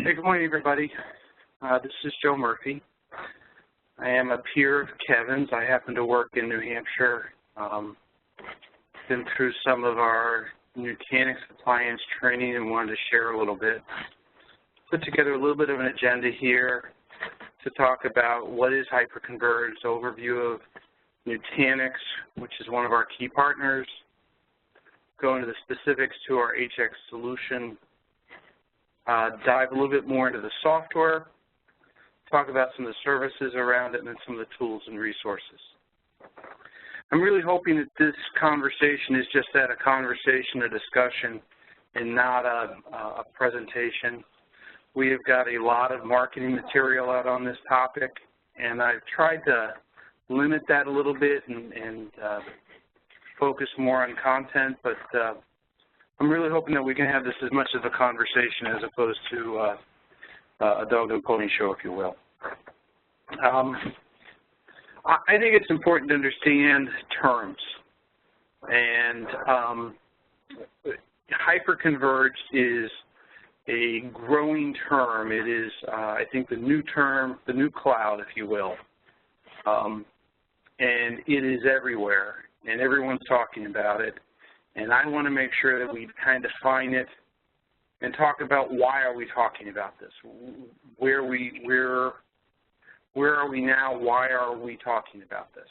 Hey, good morning, everybody. This is Joe Murphy. I am a peer of Kevin's. I happen to work in New Hampshire. Been through some of our Nutanix appliance training and wanted to share a little bit. Put together a little bit of an agenda here to talk about what is Hyperconverged, overview of Nutanix, which is one of our key partners, go into the specifics to our HX solution, dive a little bit more into the software, talk about some of the services around it, and then some of the tools and resources. I'm really hoping that this conversation is just that, a conversation, a discussion, and not a presentation. We have got a lot of marketing material out on this topic, and I've tried to limit that a little bit and focus more on content, but I'm really hoping that we can have this as much of a conversation as opposed to a dog and pony show, if you will. I think it's important to understand terms, and hyperconverged is a growing term. It is, I think, the new term, the new cloud, if you will, and it is everywhere, and everyone's talking about it. And I want to make sure that we kind of define it and talk about why are we talking about this? Where are we now? Why are we talking about this?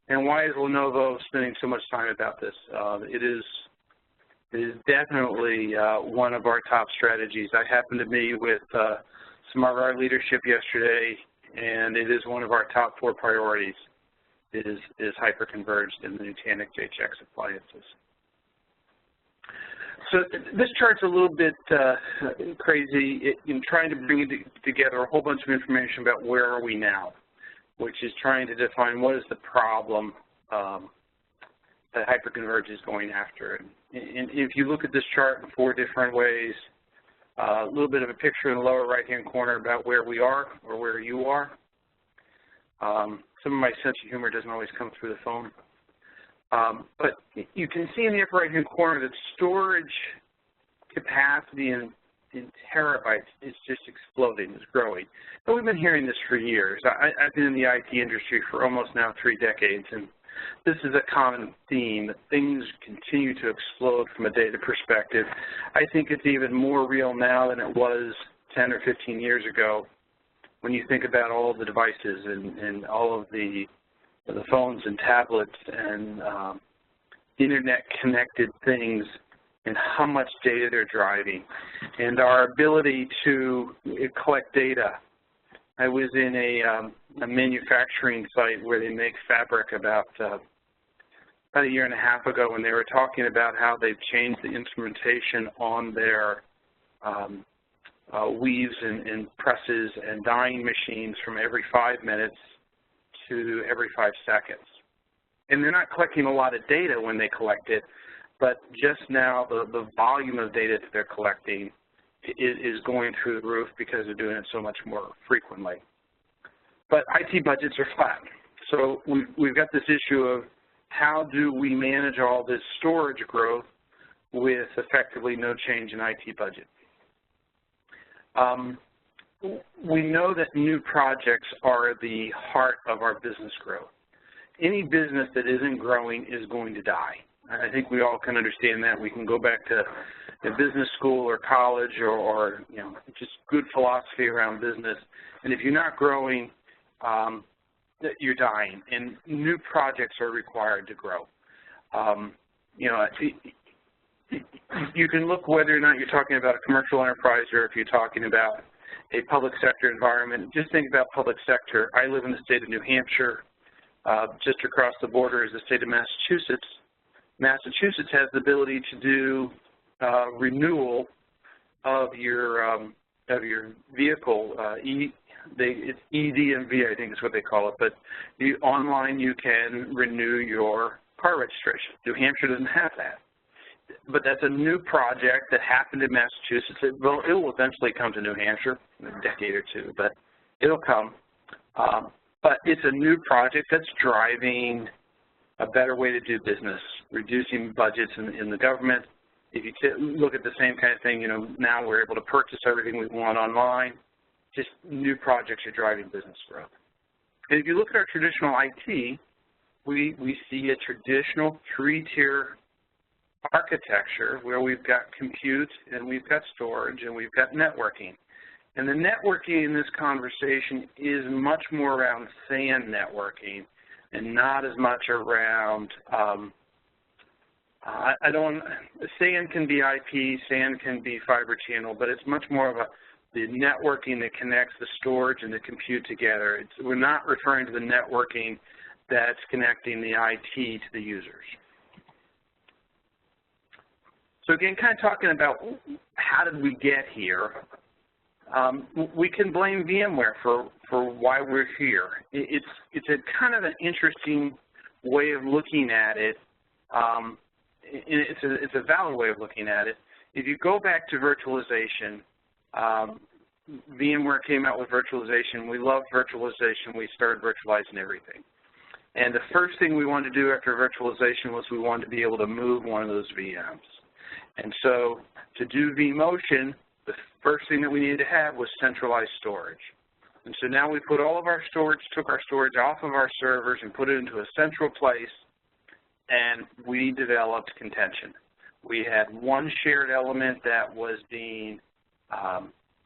And why is Lenovo spending so much time about this? It is definitely one of our top strategies. I happened to meet with some of our leadership yesterday, and it is one of our top 4 priorities. Is hyperconverged in the Nutanix HX appliances. So this chart's a little bit crazy in trying to bring together a whole bunch of information about where are we now, which is trying to define what is the problem that hyperconverged is going after. And if you look at this chart in 4 different ways, a little bit of a picture in the lower right-hand corner about where we are or where you are. Some of my sense of humor doesn't always come through the phone. But you can see in the upper right-hand corner that storage capacity in terabytes is just exploding, it's growing. And we've been hearing this for years. I've been in the IT industry for almost now 3 decades, and this is a common theme, that things continue to explode from a data perspective. I think it's even more real now than it was 10 or 15 years ago, when you think about all of the devices and all of the phones and tablets and internet-connected things and how much data they're driving and our ability to collect data. I was in a manufacturing site where they make fabric about a year and a half ago, and they were talking about how they've changed the instrumentation on their weaves and presses and dyeing machines from every 5 minutes to every 5 seconds. And they're not collecting a lot of data when they collect it, but just now the volume of data that they're collecting is going through the roof because they're doing it so much more frequently. But IT budgets are flat. So we've got this issue of how do we manage all this storage growth with effectively no change in IT budget. We know that new projects are the heart of our business growth. Any business that isn't growing is going to die. I think we all can understand that. We can go back to a business school or college or you know, just good philosophy around business. And if you're not growing, you're dying. And new projects are required to grow. You know, you can look whether or not you're talking about a commercial enterprise or if you're talking about a public sector environment. Just think about public sector. I live in the state of New Hampshire. Just across the border is the state of Massachusetts. Massachusetts has the ability to do renewal of your vehicle. It's EDMV, I think is what they call it. But online you can renew your car registration. New Hampshire doesn't have that. But that's a new project that happened in Massachusetts. It will eventually come to New Hampshire in a decade or 2, but it'll come. But it's a new project that's driving a better way to do business, reducing budgets in the government If you look at the same kind of thing, you know, now we're able to purchase everything we want online. Just new projects are driving business growth. And if you look at our traditional IT, we see a traditional three-tier architecture where we've got compute and we've got storage and we've got networking. And the networking in this conversation is much more around SAN networking and not as much around, SAN can be IP, SAN can be fiber channel, but it's much more of the networking that connects the storage and the compute together. We're not referring to the networking that's connecting the IT to the users. So again, kind of talking about how did we get here, we can blame VMware for why we're here. It's a kind of an interesting way of looking at it. It's a valid way of looking at it. If you go back to virtualization, VMware came out with virtualization. We loved virtualization. We started virtualizing everything. And the first thing we wanted to do after virtualization was we wanted to be able to move one of those VMs. And so to do vMotion, the first thing that we needed to have was centralized storage. And so now we put all of our storage, took our storage off of our servers and put it into a central place, and we developed contention. We had one shared element that was being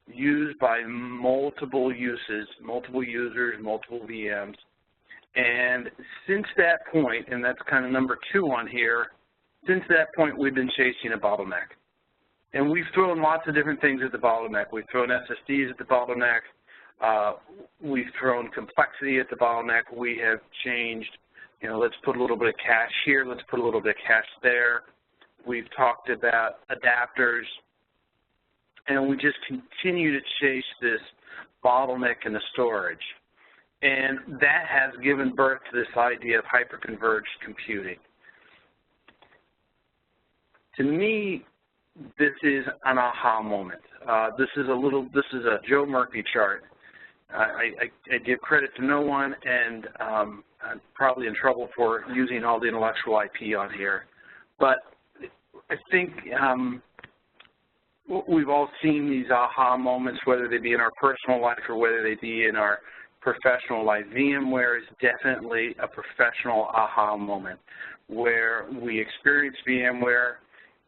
used by multiple uses, multiple users, multiple VMs. And since that point, and that's kind of number 2 on here, since that point we've been chasing a bottleneck. And we've thrown lots of different things at the bottleneck. We've thrown SSDs at the bottleneck. We've thrown complexity at the bottleneck. We have changed, you know, let's put a little bit of cache here, let's put a little bit of cache there. We've talked about adapters. And we just continue to chase this bottleneck in the storage. And that has given birth to this idea of hyperconverged computing. To me, this is an aha moment. This is a Joe Murphy chart. I give credit to no one, and I'm probably in trouble for using all the intellectual IP on here. But I think we've all seen these aha moments, whether they be in our personal life or whether they be in our professional life. VMware is definitely a professional aha moment where we experienced VMware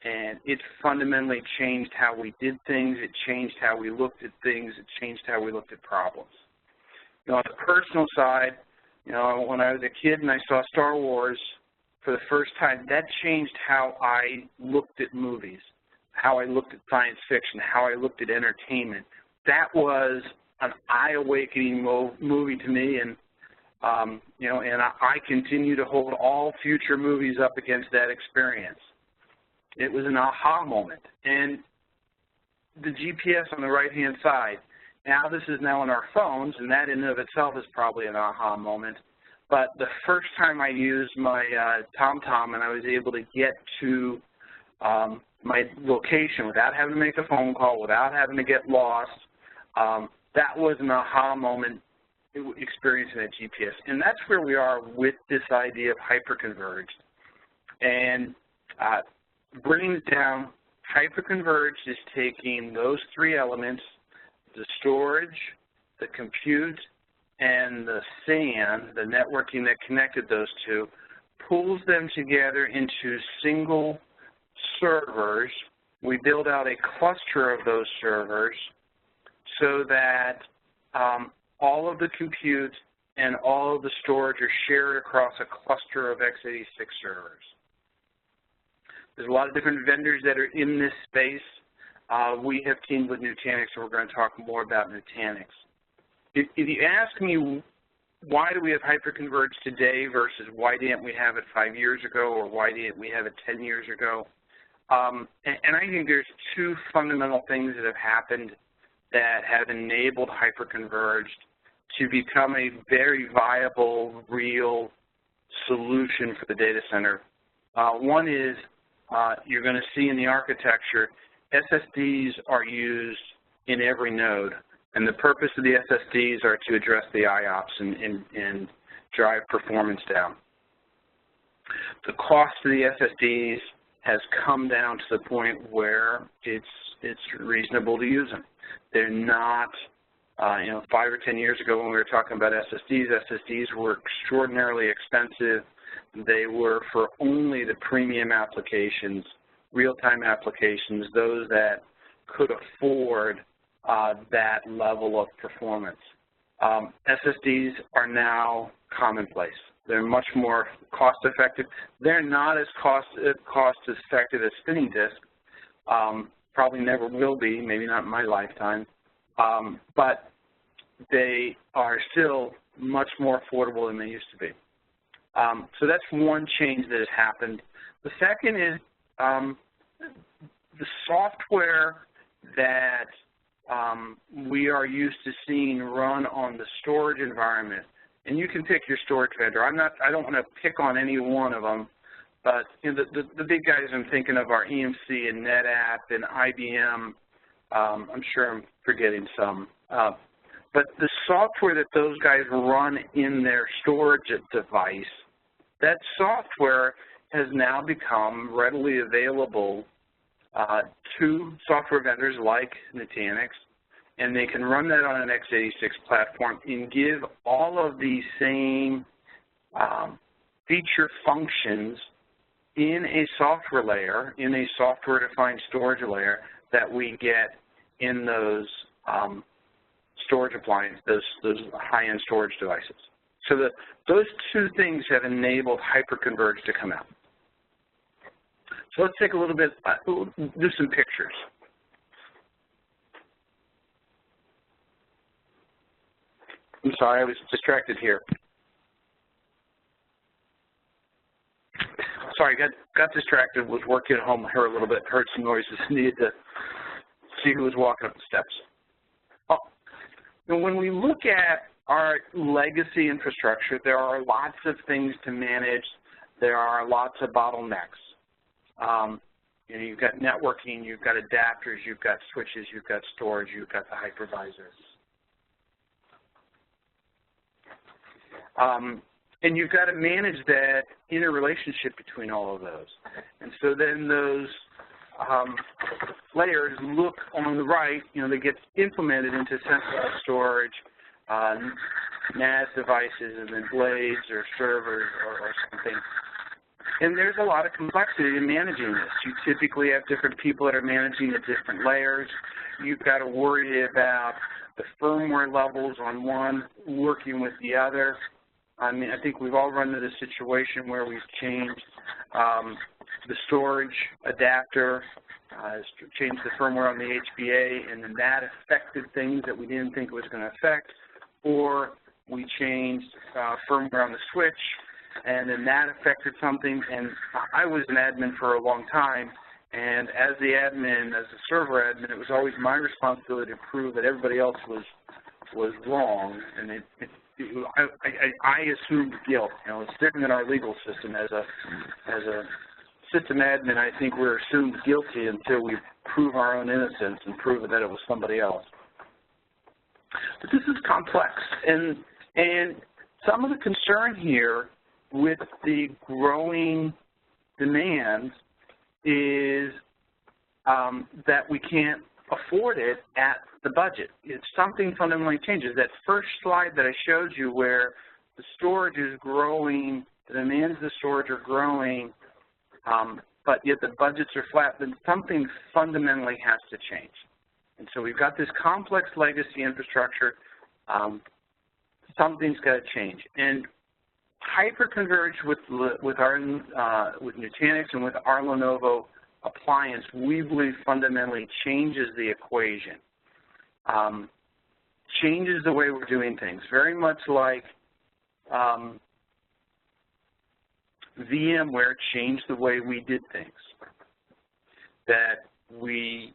and it fundamentally changed how we did things, it changed how we looked at things, it changed how we looked at problems. You know, on the personal side, you know, when I was a kid and I saw Star Wars for the first time, that changed how I looked at movies, how I looked at science fiction, how I looked at entertainment. That was an eye-awakening movie to me, and you know, and I continue to hold all future movies up against that experience. It was an aha moment, and the GPS on the right-hand side. Now this is now on our phones, and that in and of itself is probably an aha moment. But the first time I used my TomTom and I was able to get to my location without having to make a phone call, without having to get lost, that was an aha moment experiencing that GPS. And that's where we are with this idea of hyperconverged. And bringing it down, hyperconverged is taking those 3 elements, the storage, the compute, and the SAN, the networking that connected those 2, pulls them together into single servers. We build out a cluster of those servers so that all of the compute and all of the storage are shared across a cluster of x86 servers. There's a lot of different vendors that are in this space. We have teamed with Nutanix, and we're going to talk more about Nutanix. If you ask me why do we have hyperconverged today versus why didn't we have it 5 years ago or why didn't we have it 10 years ago, and I think there's 2 fundamental things that have happened that have enabled hyperconverged to become a very viable, real solution for the data center. One is you're going to see in the architecture, SSDs are used in every node, and the purpose of the SSDs are to address the IOPS and drive performance down. The cost of the SSDs has come down to the point where it's reasonable to use them. They're not, 5 or 10 years ago when we were talking about SSDs were extraordinarily expensive. They were for only the premium applications, real-time applications, those that could afford that level of performance. SSDs are now commonplace. They're much more cost-effective. They're not as cost-effective as spinning disk. Probably never will be, maybe not in my lifetime. But they are still much more affordable than they used to be. So that's one change that has happened. The second is the software that we are used to seeing run on the storage environment. And you can pick your storage vendor. I don't want to pick on any one of them, but the big guys I'm thinking of are EMC and NetApp and IBM. I'm sure I'm forgetting some. But the software that those guys run in their storage device, that software has now become readily available to software vendors like Nutanix, and they can run that on an x86 platform and give all of these same feature functions in a software layer, in a software-defined storage layer that we get in those storage appliances, those high-end storage devices. So those two things have enabled Hyperconverged to come out. So let's take a little bit, do some pictures. I'm sorry, I was distracted here. Sorry, got distracted, was working at home, heard a little bit, heard some noises, needed to see who was walking up the steps. And when we look at our legacy infrastructure, there are lots of things to manage. There are lots of bottlenecks. You've got networking, you've got adapters, you've got switches, you've got storage, you've got the hypervisors. And you've got to manage that interrelationship between all of those. And so then those layers look on the right, they get implemented into centralized storage, NAS devices, and then blades or servers or something. And there's a lot of complexity in managing this. You typically have different people that are managing the different layers. You've got to worry about the firmware levels on one working with the other. I mean, I think we've all run into this situation where we've changed the storage adapter, changed the firmware on the HBA, and then that affected things that we didn't think it was going to affect, or we changed firmware on the switch, and then that affected something. And I was an admin for a long time, and as the admin, as the server admin, it was always my responsibility to prove that everybody else was wrong, and I assumed guilt. It's different than our legal system. As a system admin, I think we're assumed guilty until we prove our own innocence and prove that it was somebody else. But this is complex, and some of the concern here with the growing demand is that we can't afford it at the budget. It's something fundamentally changes. That first slide that I showed you where the storage is growing, the demands of the storage are growing, but yet the budgets are flat, then something fundamentally has to change. And so we've got this complex legacy infrastructure. Something's got to change. And Hyperconverged with Nutanix and with our Lenovo appliance, we believe fundamentally changes the equation, changes the way we're doing things, very much like VMware changed the way we did things. That we,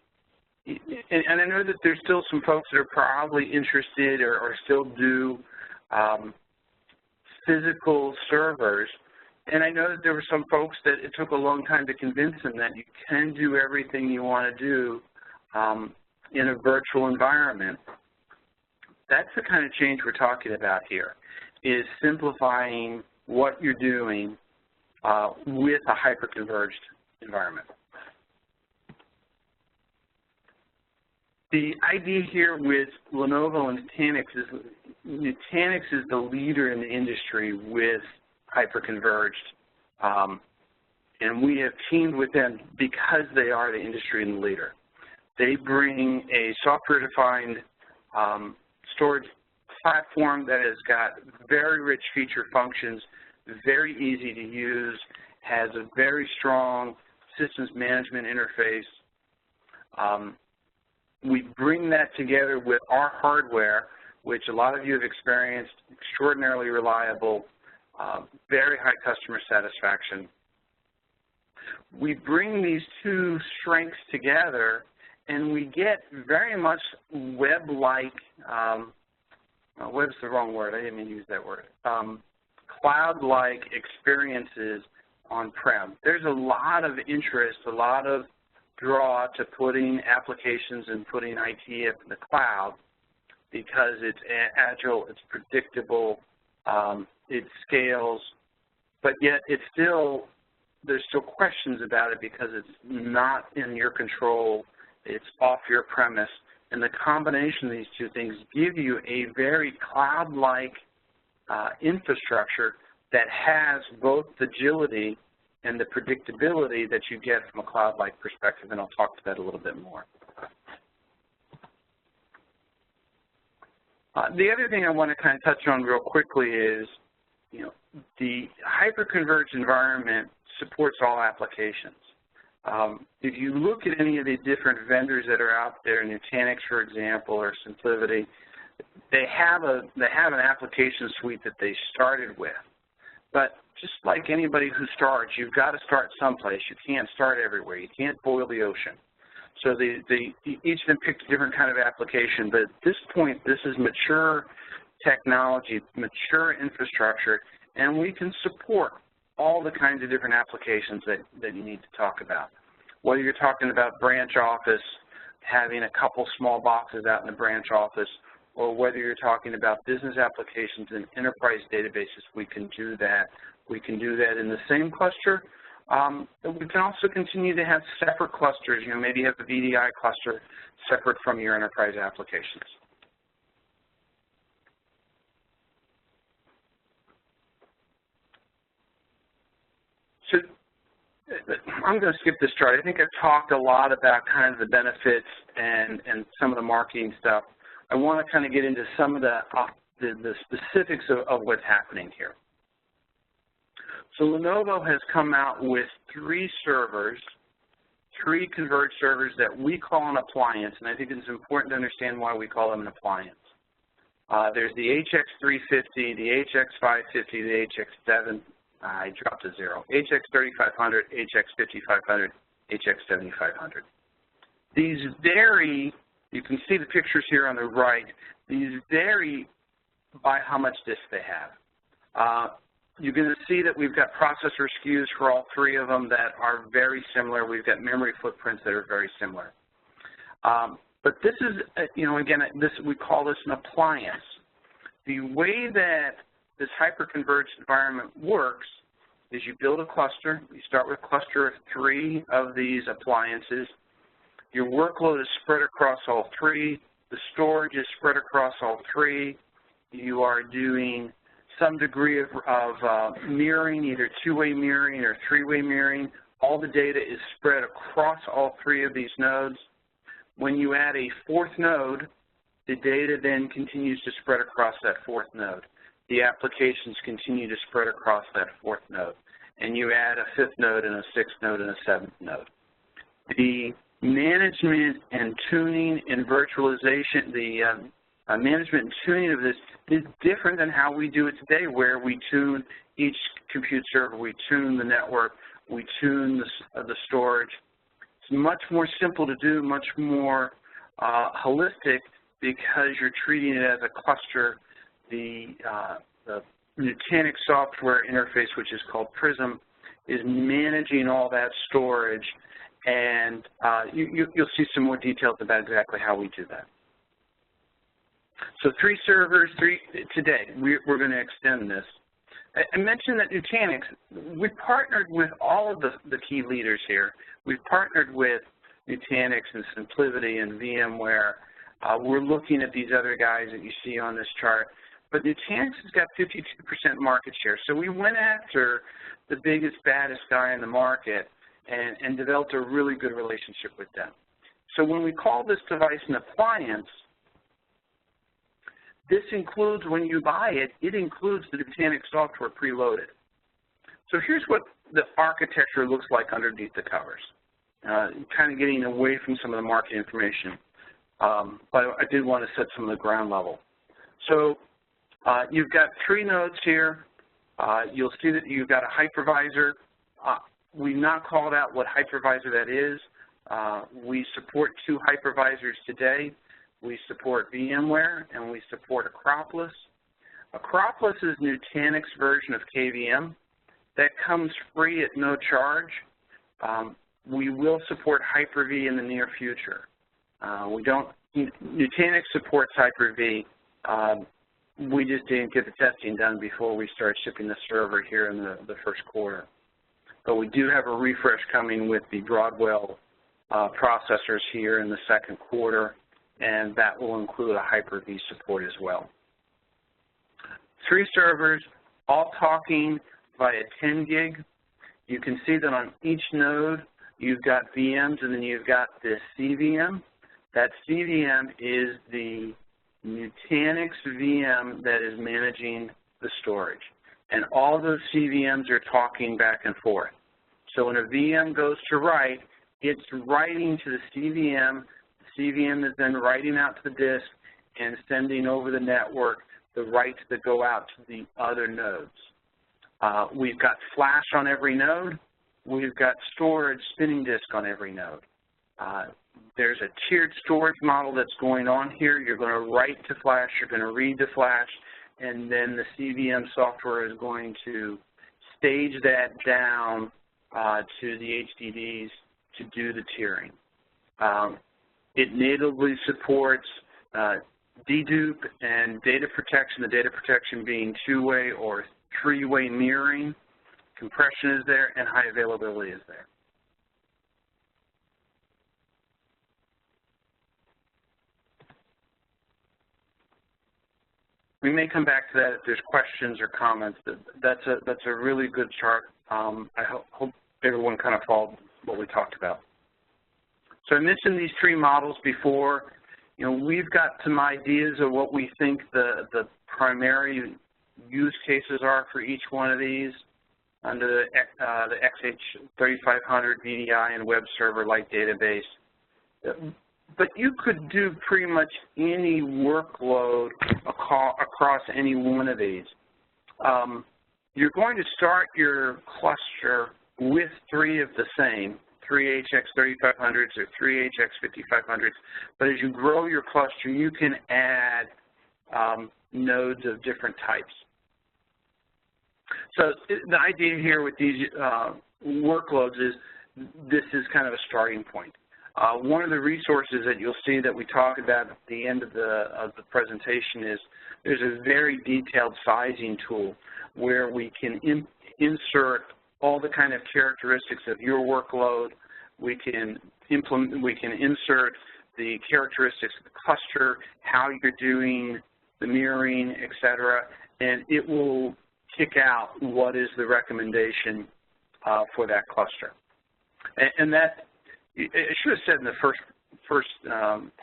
and I know that there's still some folks that are probably interested or still do physical servers, and I know that there were some folks that it took a long time to convince them that you can do everything you want to do in a virtual environment. That's the kind of change we're talking about here, is simplifying what you're doing with a hyperconverged environment. The idea here with Lenovo and Nutanix is the leader in the industry with hyperconverged, and we have teamed with them because they are the industry and the leader. They bring a software-defined storage platform that has got very rich feature functions, very easy to use, has a very strong systems management interface. We bring that together with our hardware, which a lot of you have experienced, extraordinarily reliable, very high customer satisfaction. We bring these two strengths together, and we get very much web-like, web's the wrong word, I didn't mean to use that word, cloud-like experiences on-prem. There's a lot of interest, a lot of draw to putting applications and putting IT up in the cloud because it's agile, it's predictable, it scales, but yet it's still, there's still questions about it because it's not in your control, it's off your premise, and the combination of these two things give you a very cloud-like infrastructure that has both the agility and the predictability that you get from a cloud-like perspective, and I'll talk to that a little bit more. The other thing I want to kind of touch on real quickly is, the hyperconverged environment supports all applications. If you look at any of the different vendors that are out there, Nutanix, for example, or SimpliVity, they have an application suite that they started with. But just like anybody who starts, you've got to start someplace. You can't start everywhere. You can't boil the ocean. So each of them picked a different kind of application. But at this point, this is mature technology, mature infrastructure, and we can support all the kinds of different applications that you need to talk about. Whether you're talking about branch office, having a couple small boxes out in the branch office, or whether you're talking about business applications and enterprise databases, we can do that. We can do that in the same cluster. We can also continue to have separate clusters. Maybe you have a VDI cluster separate from your enterprise applications. So I'm going to skip this chart. I think I've talked a lot about kind of the benefits and some of the marketing stuff. I want to kind of get into some of the specifics of what's happening here. So Lenovo has come out with 3 servers, 3 converged servers that we call an appliance, and I think it's important to understand why we call them an appliance. There's the HX350, the HX550, the HX7, I dropped a 0, HX3500, HX5500, HX7500. These vary, you can see the pictures here on the right, these vary by how much disk they have. You're going to see that we've got processor SKUs for all 3 of them that are very similar. We've got memory footprints that are very similar. But this is, again, we call this an appliance. The way that this hyperconverged environment works is you build a cluster. You start with a cluster of 3 of these appliances. Your workload is spread across all 3. The storage is spread across all 3. You are doing some degree of mirroring, either 2-way mirroring or 3-way mirroring. All the data is spread across all 3 of these nodes. When you add a 4th node, the data then continues to spread across that 4th node. The applications continue to spread across that 4th node. And you add a 5th node and a 6th node and a 7th node. The management and tuning and virtualization, the management and tuning of this is different than how we do it today, where we tune each compute server, we tune the network, we tune the storage. It's much more simple to do, much more holistic, because you're treating it as a cluster. The Nutanix Software interface, which is called Prism, is managing all that storage, and you'll see some more details about exactly how we do that. So 3 servers, today, we're going to extend this. I mentioned that Nutanix, we partnered with all of the key leaders here. We've partnered with Nutanix and SimpliVity and VMware. We're looking at these other guys that you see on this chart. But Nutanix has got 52% market share. So we went after the biggest, baddest guy in the market and developed a really good relationship with them. So when we call this device an appliance, this includes, when you buy it, it includes the Nutanix software preloaded. So here's what the architecture looks like underneath the covers, kind of getting away from some of the market information. But I did want to set some of the ground level. So you've got 3 nodes here. You'll see that you've got a hypervisor. We've not called out what hypervisor that is. We support 2 hypervisors today. We support VMware, and we support Acropolis. Acropolis is Nutanix version of KVM. That comes free at no charge. We will support Hyper-V in the near future. Nutanix supports Hyper-V. We just didn't get the testing done before we started shipping the server here in the first quarter. But we do have a refresh coming with the Broadwell processors here in the second quarter, and that will include a Hyper-V support as well. 3 servers, all talking via 10 gig. You can see that on each node, you've got VMs, and then you've got this CVM. That CVM is the Nutanix VM that is managing the storage. And all those CVMs are talking back and forth. So when a VM goes to write, it's writing to the CVM. The CVM is then writing out to the disk and sending over the network the writes that go out to the other nodes. We've got flash on every node. We've got storage spinning disk on every node. There's a tiered storage model that's going on here. You're going to write to flash, you're going to read to flash, and then the CVM software is going to stage that down to the HDDs to do the tiering. It natively supports dedupe and data protection, the data protection being 2-way or 3-way mirroring. Compression is there, and high availability is there. We may come back to that if there's questions or comments. That's a really good chart. I hope everyone kind of followed what we talked about. So I mentioned these 3 models before. You know, we've got some ideas of what we think the primary use cases are for each one of these under the x86 VDI and web server-like database. But you could do pretty much any workload across any one of these. You're going to start your cluster with 3 of the same, 3 HX3500s or 3 HX5500s, but as you grow your cluster, you can add nodes of different types. So the idea here with these workloads is this is kind of a starting point. One of the resources that you'll see that we talk about at the end of the presentation is there's a very detailed sizing tool where we can insert all the kind of characteristics of your workload. We can insert the characteristics of the cluster, how you're doing the mirroring, et cetera, and it will kick out what is the recommendation for that cluster. And that, I should have said in the first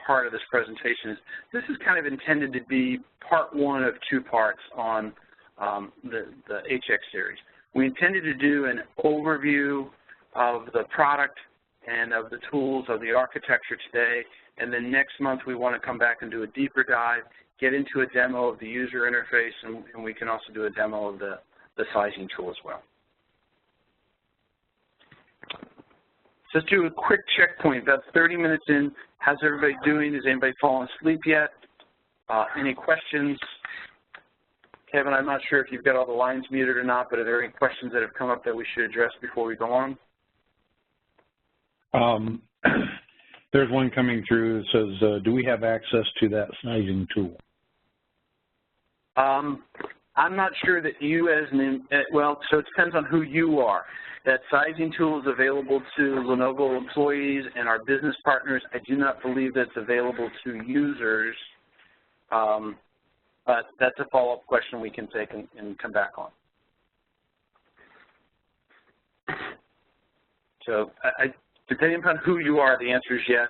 part of this presentation, is this is kind of intended to be part 1 of 2 parts on the HX series. We intended to do an overview of the product and of the tools of the architecture today, and then next month we want to come back and do a deeper dive, get into a demo of the user interface, and we can also do a demo of the sizing tool as well. Just do a quick checkpoint, about 30 minutes in. How's everybody doing? Is anybody falling asleep yet? Any questions? Kevin, I'm not sure if you've got all the lines muted or not, but are there any questions that have come up that we should address before we go on? There's one coming through that says, do we have access to that sizing tool? I'm not sure that you as an, well, so it depends on who you are. That sizing tool is available to Lenovo employees and our business partners. I do not believe that's available to users, but that's a follow-up question we can take and come back on. So depending upon who you are, the answer is yes,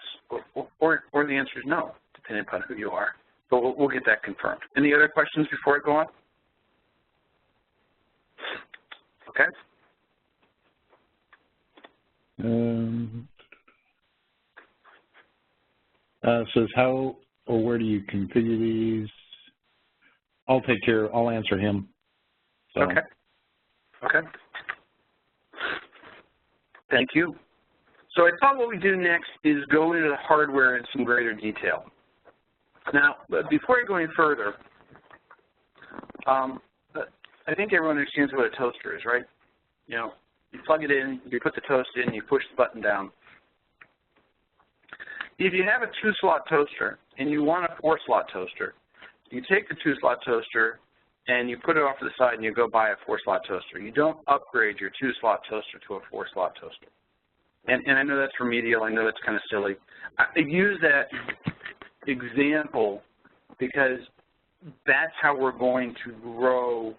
or the answer is no, depending upon who you are. But we'll get that confirmed. Any other questions before I go on? Okay. Says how or where do you configure these? I'll answer him. So. Okay. Okay. Thank you. So I thought what we do next is go into the hardware in some greater detail. Now, before I go any further, I think everyone understands what a toaster is, right? You know, you plug it in, you put the toast in, you push the button down. If you have a 2-slot toaster and you want a 4-slot toaster, you take the 2-slot toaster and you put it off to the side and you go buy a 4-slot toaster. You don't upgrade your 2-slot toaster to a 4-slot toaster. And I know that's remedial. I know that's kind of silly. I use that example because that's how we're going to grow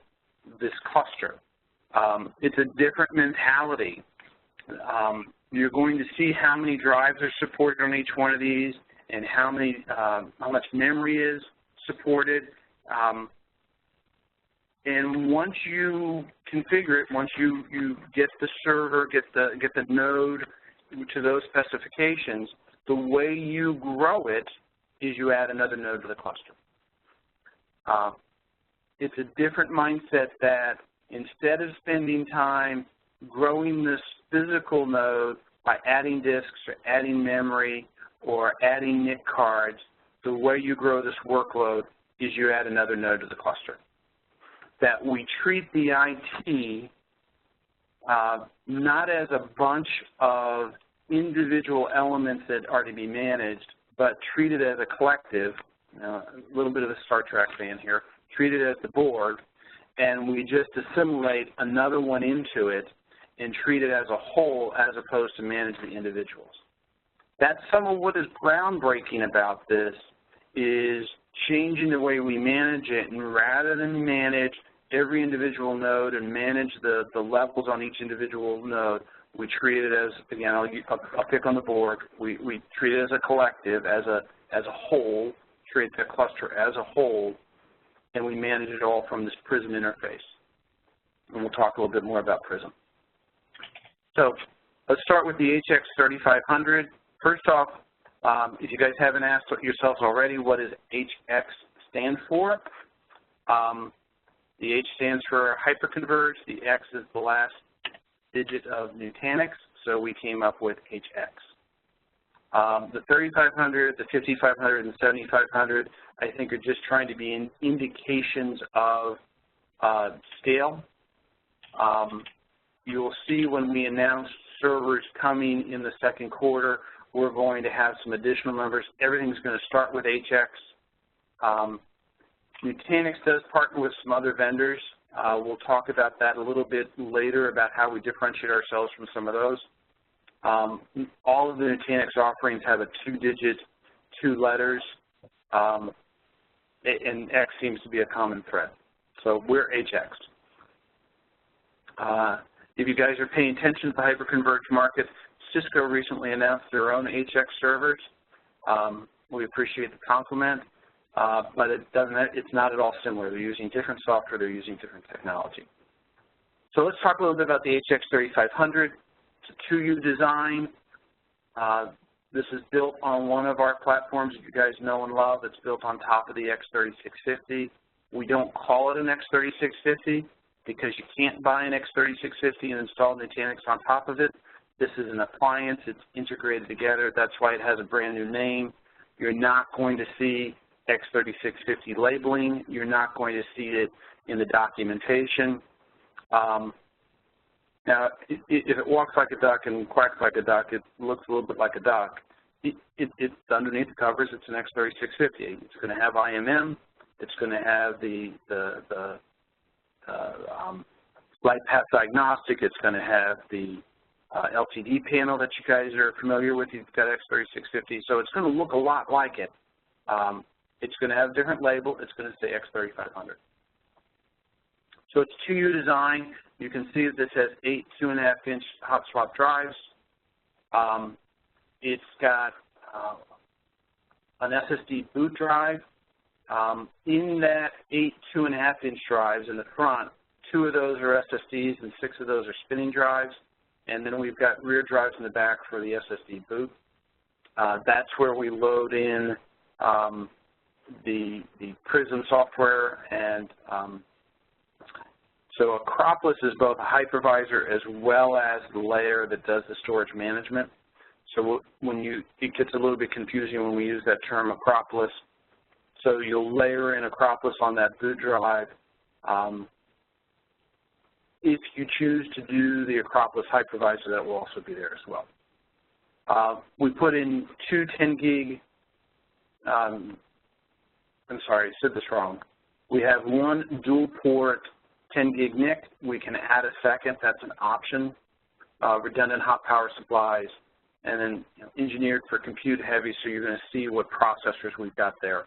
this cluster. It's a different mentality. You're going to see how many drives are supported on each one of these and how much memory is supported. And once you configure it, once you get the server, get the node to those specifications, the way you grow it is you add another node to the cluster. It's a different mindset that instead of spending time growing this physical node by adding disks or adding memory or adding NIC cards, the way you grow this workload is you add another node to the cluster. That we treat the IT not as a bunch of individual elements that are to be managed, but treat it as a collective, a little bit of a Star Trek fan here, treat it as the board, and we just assimilate another one into it and treat it as a whole as opposed to manage the individuals. That's some of what is groundbreaking about this, is changing the way we manage it, and rather than manage every individual node and manage the levels on each individual node, we treat it as, again, I'll pick on the board, we treat it as a collective, as a whole, treat the cluster as a whole, and we manage it all from this Prism interface. And we'll talk a little bit more about Prism. So let's start with the HX3500. First off, if you guys haven't asked yourselves already, what does HX stand for? The H stands for Hyperconverged. The X is the last digit of Nutanix, so we came up with HX. The 3500, the 5500, and the 7500, I think, are just trying to be indications of scale. You'll see when we announce servers coming in the second quarter, we're going to have some additional numbers. Everything's going to start with HX. Nutanix does partner with some other vendors. We'll talk about that a little bit later, about how we differentiate ourselves from some of those. All of the Nutanix offerings have a 2-digit, 2 letters, and X seems to be a common thread. So we're HX. If you guys are paying attention to the hyperconverged market, Cisco recently announced their own HX servers. We appreciate the compliment, but it's not at all similar. They're using different software, they're using different technology. So let's talk a little bit about the HX3500. It's a 2U design. This is built on one of our platforms that you guys know and love. It's built on top of the X3650. We don't call it an X3650 because you can't buy an X3650 and install Nutanix on top of it. This is an appliance. It's integrated together. That's why it has a brand new name. You're not going to see X3650 labeling. You're not going to see it in the documentation. Now, if it walks like a duck and quacks like a duck, it looks a little bit like a duck. It's underneath the covers. It's an X3650. It's going to have IMM. It's going to have the light path diagnostic. It's going to have the LCD panel that you guys are familiar with. You've got X3650, so it's going to look a lot like it. It's going to have a different label. It's going to say X3500. So it's 2U design. You can see that this has 8 2.5-inch hot swap drives. It's got an SSD boot drive. In that 8 2.5-inch drives in the front, 2 of those are SSDs and 6 of those are spinning drives. And then we've got rear drives in the back for the SSD boot. That's where we load in the Prism software, and so Acropolis is both a hypervisor as well as the layer that does the storage management. So it gets a little bit confusing when we use that term Acropolis. So you'll layer in Acropolis on that boot drive. If you choose to do the Acropolis hypervisor, that will also be there as well. We put in 2 10-gig, I'm sorry, I said this wrong. We have 1 dual-port 10-gig NIC. We can add a second. That's an option. Redundant hot power supplies, and then engineered for compute heavy, so you're going to see what processors we've got there.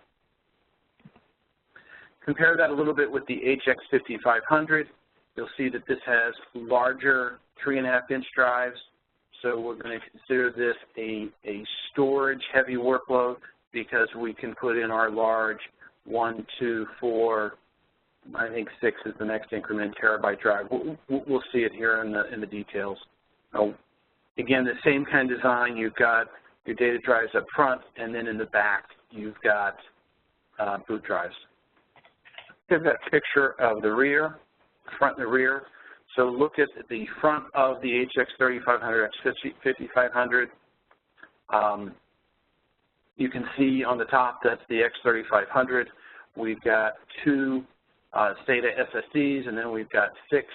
Compare that a little bit with the HX5500. You'll see that this has larger 3.5-inch drives, so we're going to consider this a storage-heavy workload because we can put in our large 1, 2, 4, I think 6 is the next increment terabyte drive. We'll see it here in the details. Again, the same kind of design. You've got your data drives up front, and then in the back you've got boot drives. Here's that picture of the rear, front and the rear. So look at the front of the HX3500, X5500. You can see on the top that's the X3500. We've got 2 SATA SSDs, and then we've got 6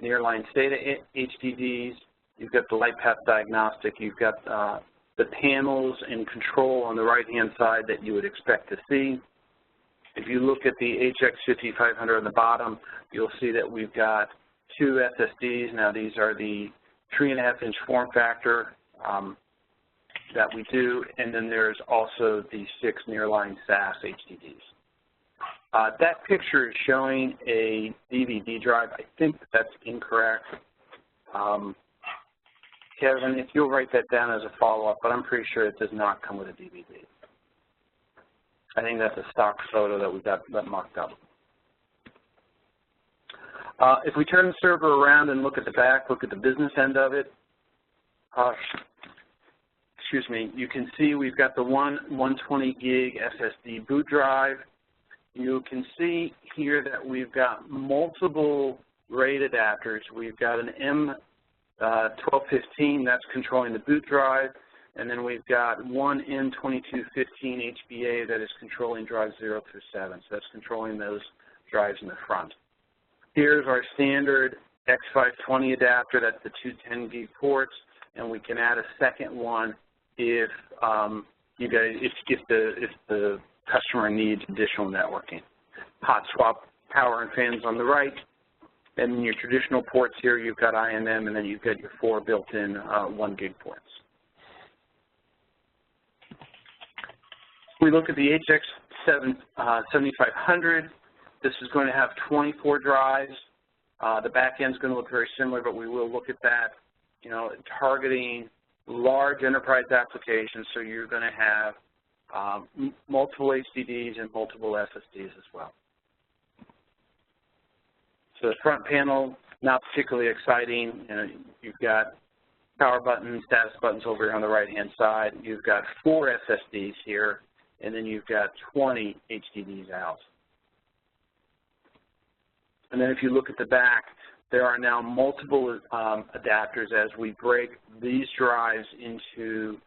nearline SATA HDDs. You've got the light path diagnostic. You've got the panels and control on the right-hand side that you would expect to see. If you look at the HX5500 on the bottom, you'll see that we've got 2 SSDs. Now these are the 3.5-inch form factor that we do, and then there's also the 6 nearline SAS HDDs. That picture is showing a DVD drive. I think that's incorrect. Kevin, if you'll write that down as a follow-up, but I'm pretty sure it does not come with a DVD. I think that's a stock photo that we got that mocked up. If we turn the server around and look at the back, look at the business end of it, excuse me, you can see we've got the 120 gig SSD boot drive. You can see here that we've got multiple RAID adapters. We've got an M1215 that's controlling the boot drive, and then we've got one N2215 HBA that is controlling drives 0 through 7. So that's controlling those drives in the front. Here's our standard X520 adapter. That's the 2 10-gig ports, and we can add a second one if if the customer needs additional networking. Hot swap power and fans on the right, and in your traditional ports here, you've got IMM, and then you've got your 4 built-in 1 gig ports. We look at the HX7500. This is going to have 24 drives. The back end is going to look very similar, but we will look at that, targeting large enterprise applications, so you're going to have multiple HDDs and multiple SSDs as well. So the front panel, not particularly exciting. You've got power buttons, status buttons over here on the right-hand side. You've got 4 SSDs here, and then you've got 20 HDDs out. And then if you look at the back, there are now multiple adapters as we break these drives into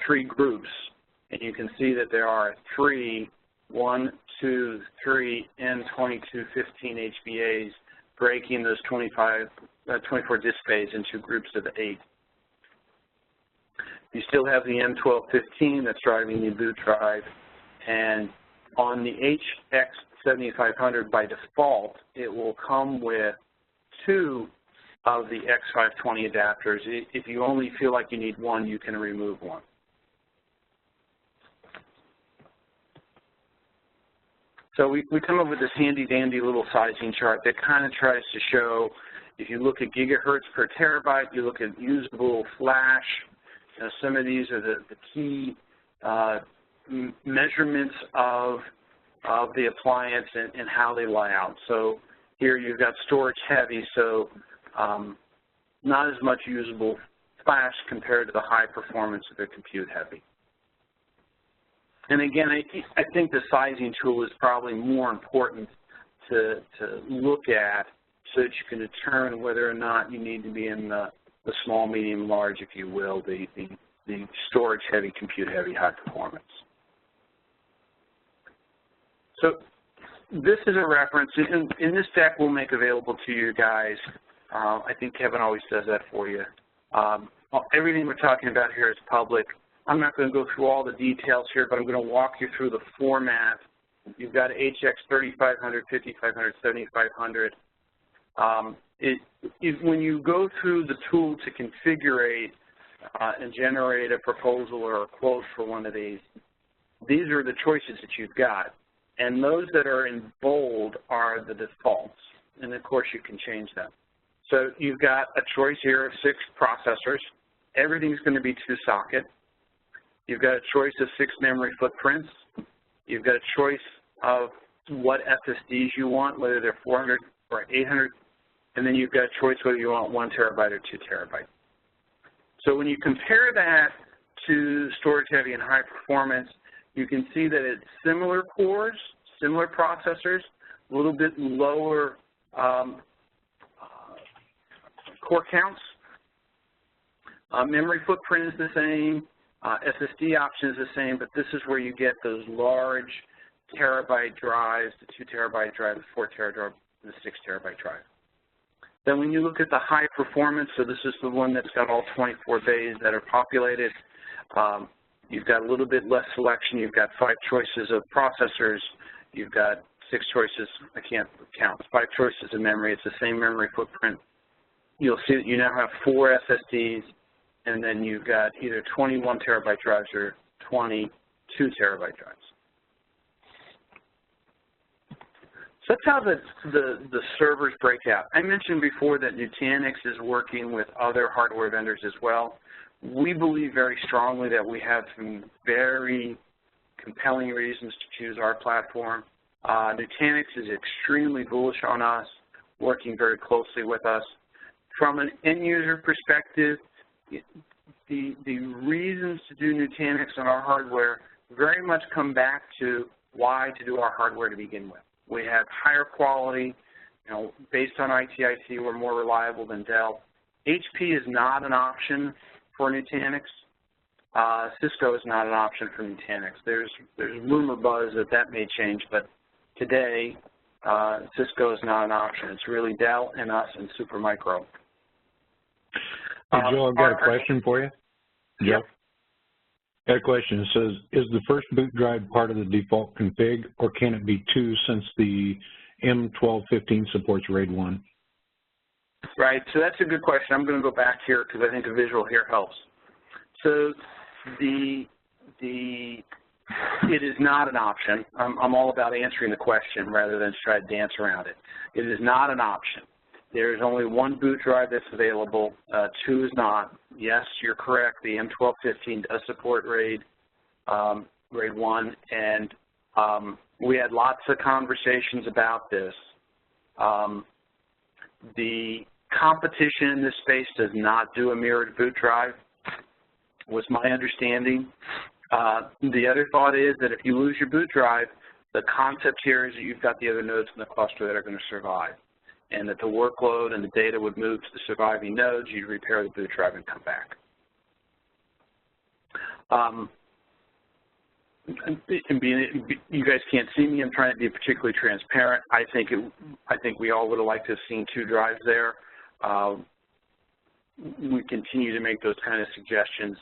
3 groups. And you can see that there are 3, 1, 2, 3 N2215 HBAs breaking those 24 disk bays into groups of 8. You still have the M1215 that's driving the boot drive, and on the 7500, by default, it will come with 2 of the X520 adapters. If you only feel like you need 1, you can remove 1. So we come up with this handy-dandy little sizing chart that kind of tries to show, if you look at gigahertz per terabyte, you look at usable flash, some of these are the key measurements of the appliance and how they lie out. So here you've got storage heavy, so not as much usable flash compared to the high performance of the compute heavy. And again, I think the sizing tool is probably more important to look at so that you can determine whether or not you need to be in the small, medium, large, if you will, the storage heavy, compute heavy, high performance. So this is a reference. In this deck we'll make available to you guys. I think Kevin always does that for you. Everything we're talking about here is public. I'm not going to go through all the details here, but I'm going to walk you through the format. You've got HX 3500, 5500, 7500. When you go through the tool to configure and generate a proposal or a quote for one of these are the choices that you've got. And those that are in bold are the defaults. And, of course, you can change them. So you've got a choice here of 6 processors. Everything's going to be 2-socket. You've got a choice of 6 memory footprints. You've got a choice of what SSDs you want, whether they're 400 or 800. And then you've got a choice whether you want 1 terabyte or 2 terabyte. So when you compare that to storage heavy and high performance, you can see that it's similar cores, similar processors, a little bit lower core counts. Memory footprint is the same. SSD option is the same, but this is where you get those large terabyte drives, the 2 terabyte drive, the 4 terabyte drive, the 6 terabyte drive. Then when you look at the high performance, so this is the one that's got all 24 bays that are populated, you've got a little bit less selection. You've got 5 choices of processors. You've got 6 choices, I can't count, 5 choices of memory. It's the same memory footprint. You'll see that you now have 4 SSDs, and then you've got either 21 terabyte drives or 22 terabyte drives. So that's how the servers break out. I mentioned before that Nutanix is working with other hardware vendors as well. We believe very strongly that we have some very compelling reasons to choose our platform. Nutanix is extremely bullish on us, working very closely with us. From an end-user perspective, the reasons to do Nutanix on our hardware very much come back to why to do our hardware to begin with. We have higher quality, based on ITIC, we're more reliable than Dell. HP is not an option for Nutanix. Cisco is not an option for Nutanix. There's rumor buzz that may change, but today Cisco is not an option. It's really Dell and us and Supermicro. Hey, Joe, I've got a question for you. Yep. Got a question. It says, is the first boot drive part of the default config, or can it be 2 since the M1215 supports RAID 1? Right, so that's a good question. I'm going to go back here because I think a visual here helps. So it is not an option. I'm all about answering the question rather than try to dance around it. It is not an option. There is only 1 boot drive that's available. 2 is not. Yes, you're correct. The M1215 does support RAID 1, and we had lots of conversations about this. The competition in this space does not do a mirrored boot drive, was my understanding. The other thought is that if you lose your boot drive, the concept here is that you've got the other nodes in the cluster that are going to survive, and that the workload and the data would move to the surviving nodes. You'd repair the boot drive and come back. You guys can't see me. I'm trying to be particularly transparent. I think we all would have liked to have seen 2 drives there. We continue to make those kind of suggestions.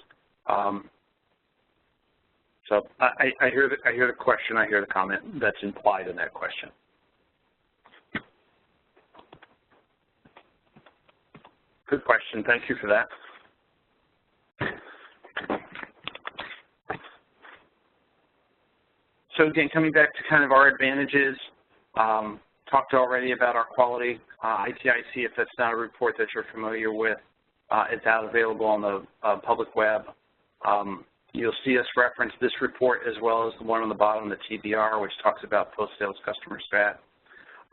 So I hear the question, I hear the comment that's implied in that question. Good question. Thank you for that. So again, coming back to kind of our advantages, talked already about our quality. ITIC, if that's not a report that you're familiar with, it's out available on the public web. You'll see us reference this report as well as the one on the bottom, the TBR, which talks about post-sales customer stat.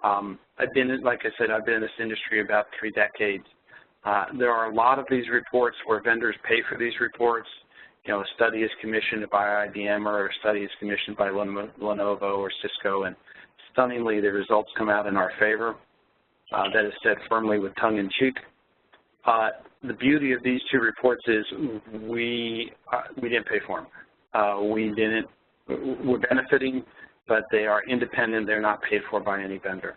Like I said, I've been in this industry about 3 decades. There are a lot of these reports where vendors pay for these reports. You know, a study is commissioned by IBM or a study is commissioned by Lenovo or Cisco, and stunningly, the results come out in our favor. That is said firmly with tongue-in-cheek. The beauty of these 2 reports is we didn't pay for them. We're benefiting, but they are independent. They're not paid for by any vendor.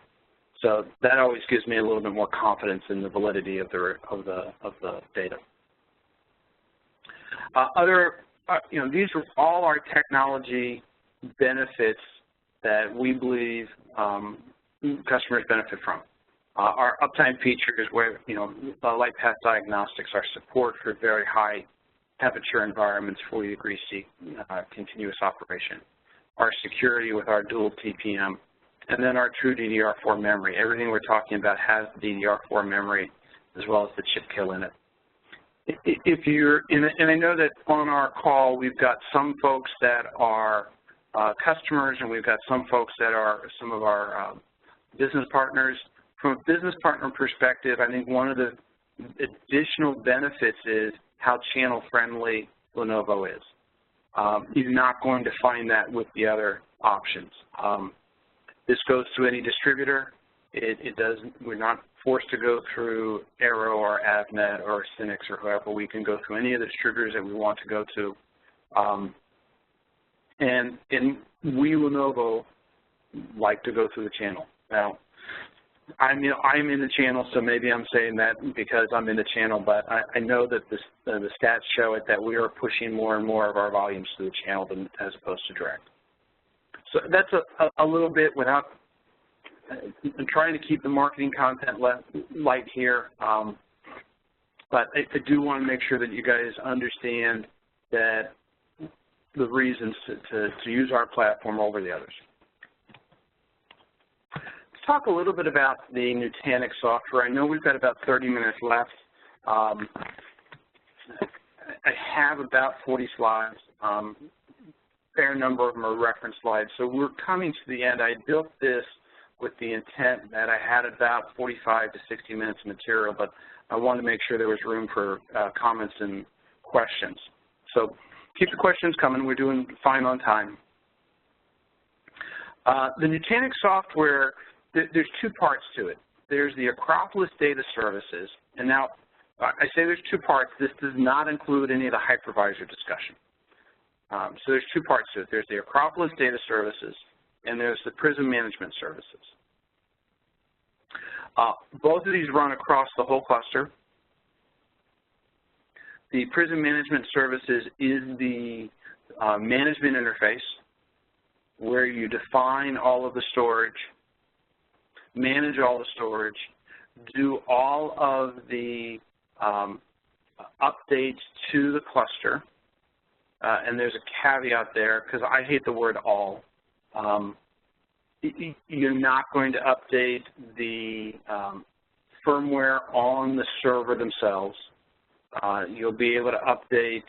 So that always gives me a little bit more confidence in the validity of the data. These are all our technology benefits that we believe customers benefit from. Our uptime features where, light path diagnostics, our support for very high temperature environments, 40 degrees C, continuous operation. Our security with our dual TPM, and then our true DDR4 memory. Everything we're talking about has the DDR4 memory as well as the chip kill in it. And I know that on our call we've got some folks that are customers and we've got some folks that are some of our business partners. From a business partner perspective, I think one of the additional benefits is how channel-friendly Lenovo is. You're not going to find that with the other options. This goes to any distributor. We're not forced to go through Arrow or Avnet or Cynix or whoever. We can go through any of the distributors that we want to go to. And we, Lenovo, like to go through the channel. Now, I'm in the channel, so maybe I'm saying that because I'm in the channel, but I know that the stats show it that we are pushing more and more of our volumes through the channel as opposed to direct. So that's a little bit without I'm trying to keep the marketing content light here, but I do want to make sure that you guys understand that the reasons to use our platform over the others. Let's talk a little bit about the Nutanix software. I know we've got about 30 minutes left. I have about 40 slides. Fair number of them are reference slides. So we're coming to the end. I built this with the intent that I had about 45 to 60 minutes of material, but I wanted to make sure there was room for comments and questions. So keep the questions coming. We're doing fine on time. The Nutanix software, there's 2 parts to it. There's the Acropolis Data Services, and now I say there's 2 parts. This does not include any of the hypervisor discussion. So there's 2 parts to it. There's the Acropolis Data Services, and there's the Prism Management Services. Both of these run across the whole cluster. The Prism Management Services is the management interface where you define all of the storage, manage all the storage, do all of the updates to the cluster, and there's a caveat there because I hate the word all. You're not going to update the firmware on the server themselves. You'll be able to update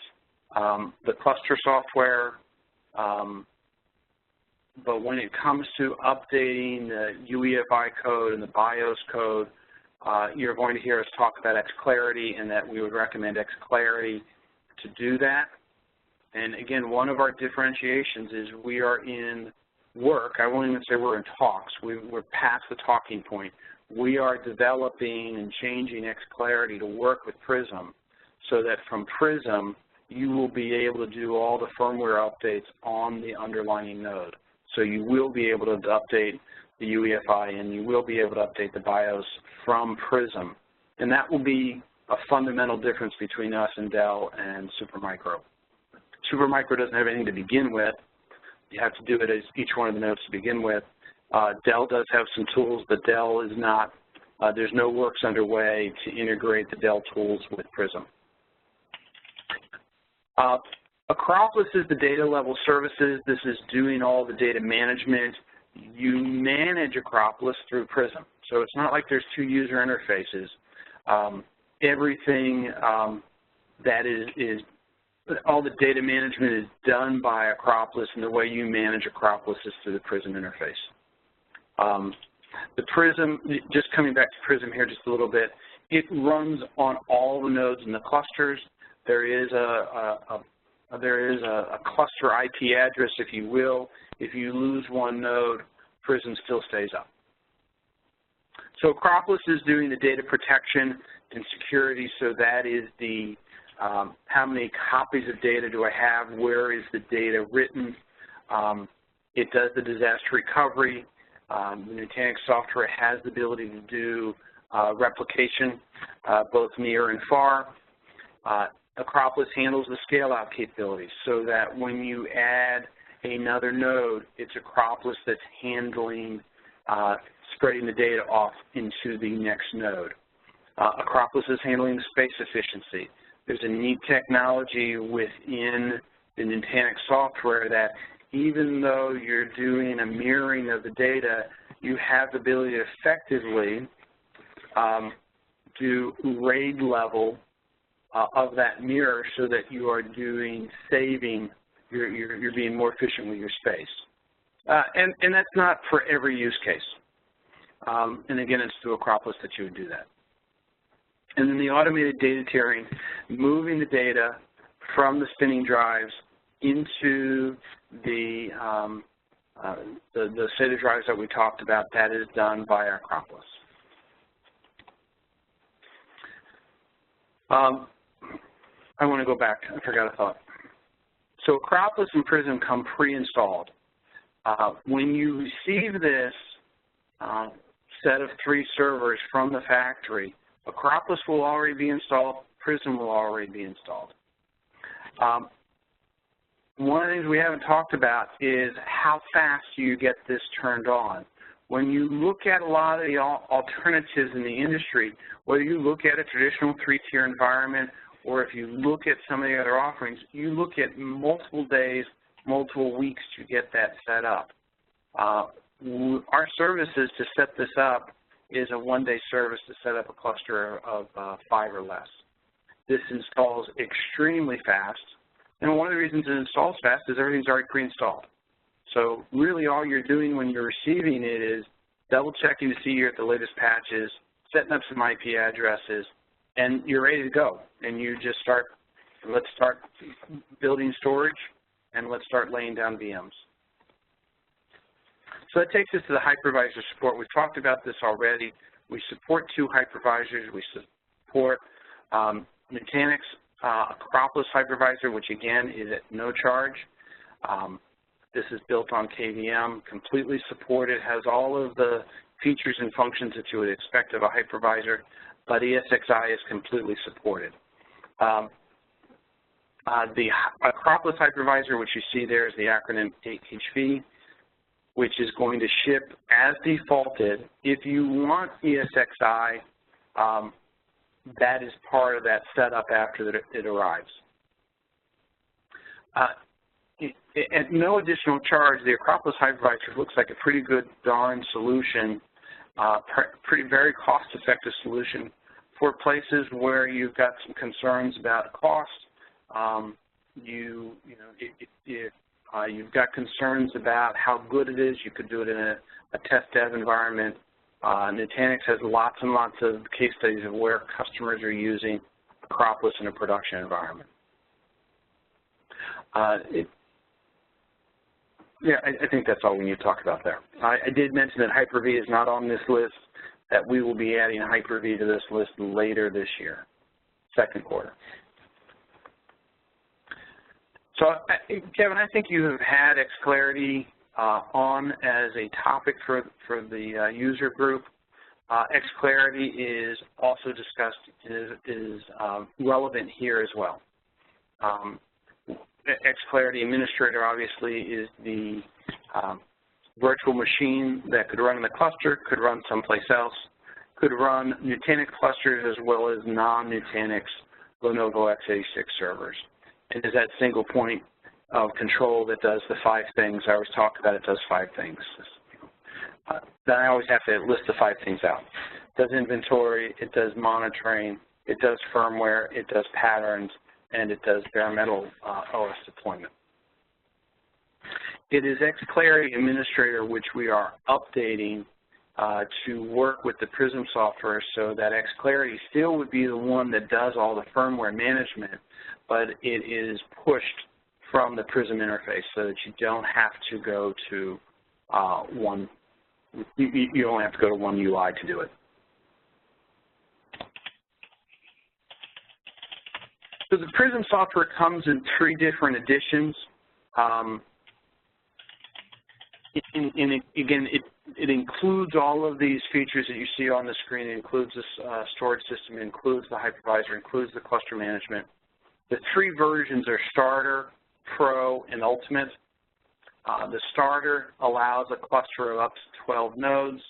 the cluster software, but when it comes to updating the UEFI code and the BIOS code, you're going to hear us talk about xClarity and that we would recommend xClarity to do that. And again, one of our differentiations is we are in work. I won't even say we're in talks. We're past the talking point. We are developing and changing xClarity to work with Prism so that from Prism, you will be able to do all the firmware updates on the underlying node. So you will be able to update the UEFI and you will be able to update the BIOS from Prism. And that will be a fundamental difference between us and Dell and Supermicro. Supermicro doesn't have anything to begin with. You have to do it as each one of the nodes to begin with. Dell does have some tools, but Dell is not, there's no works underway to integrate the Dell tools with Prism. Acropolis is the data level services. This is doing all the data management. You manage Acropolis through Prism. So it's not like there's two user interfaces. Everything that is all the data management is done by Acropolis, and the way you manage Acropolis is through the Prism interface. The Prism, just coming back to Prism here just a little bit, it runs on all the nodes in the clusters. There is a cluster IP address, if you will. If you lose one node, Prism still stays up. So Acropolis is doing the data protection and security, so that is the how many copies of data do I have, where is the data written. It does the disaster recovery. The Nutanix software has the ability to do replication, both near and far. Acropolis handles the scale-out capabilities, so that when you add another node, it's Acropolis that's handling spreading the data off into the next node. Acropolis is handling space efficiency. There's a neat technology within the Nutanix software that even though you're doing a mirroring of the data, you have the ability to effectively do RAID level of that mirror, so that you are doing saving, you're being more efficient with your space. And that's not for every use case. And again, it's through Acropolis that you would do that. And then the automated data tiering, moving the data from the spinning drives into the SATA drives that we talked about, that is done by Acropolis. I want to go back. I forgot a thought. So Acropolis and Prism come pre-installed. When you receive this set of 3 servers from the factory, Acropolis will already be installed, Prism will already be installed. One of the things we haven't talked about is how fast do you get this turned on. When you look at a lot of the alternatives in the industry, whether you look at a traditional 3-tier environment or if you look at some of the other offerings, you look at multiple days, multiple weeks to get that set up. Our services to set this up is a 1-day service to set up a cluster of 5 or less. This installs extremely fast, and one of the reasons it installs fast is everything's already pre-installed. So really all you're doing when you're receiving it is double-checking to see you're at the latest patches, setting up some IP addresses, and you're ready to go. And you just start, let's start building storage, and let's start laying down VMs. So that takes us to the hypervisor support. We've talked about this already. We support 2 hypervisors. We support Nutanix Acropolis hypervisor, which again is at no charge. This is built on KVM, completely supported, has all of the features and functions that you would expect of a hypervisor, but ESXi is completely supported. The Acropolis hypervisor, which you see there, is the acronym HV, which is going to ship as defaulted. If you want ESXi, that is part of that setup after it arrives. At no additional charge, the Acropolis hypervisor looks like a pretty good darn solution, very cost-effective solution for places where you've got some concerns about cost. You've got concerns about how good it is. You could do it in a test dev environment. Nutanix has lots and lots of case studies of where customers are using Acropolis in a production environment. Yeah, I think that's all we need to talk about there. I did mention that Hyper-V is not on this list, that we will be adding Hyper-V to this list later this year, second quarter. So, Kevin, I think you have had xClarity on as a topic for the user group. xClarity is also discussed, is relevant here as well. xClarity Administrator obviously is the virtual machine that could run in the cluster, could run someplace else, could run Nutanix clusters as well as non-Nutanix Lenovo x86 servers. It is that single point of control that does the 5 things. I always talk about it does 5 things. Then I always have to list the 5 things out. It does inventory, it does monitoring, it does firmware, it does patterns, and it does bare metal OS deployment. It is xClarity Administrator which we are updating to work with the Prism software so that xClarity still would be the one that does all the firmware management, but it is pushed from the Prism interface so that you don't have to go to you only have to go to one UI to do it. So the Prism software comes in 3 different editions. Again, it includes all of these features that you see on the screen. It includes this storage system, it includes the hypervisor, it includes the cluster management. The 3 versions are Starter, Pro, and Ultimate. The Starter allows a cluster of up to 12 nodes.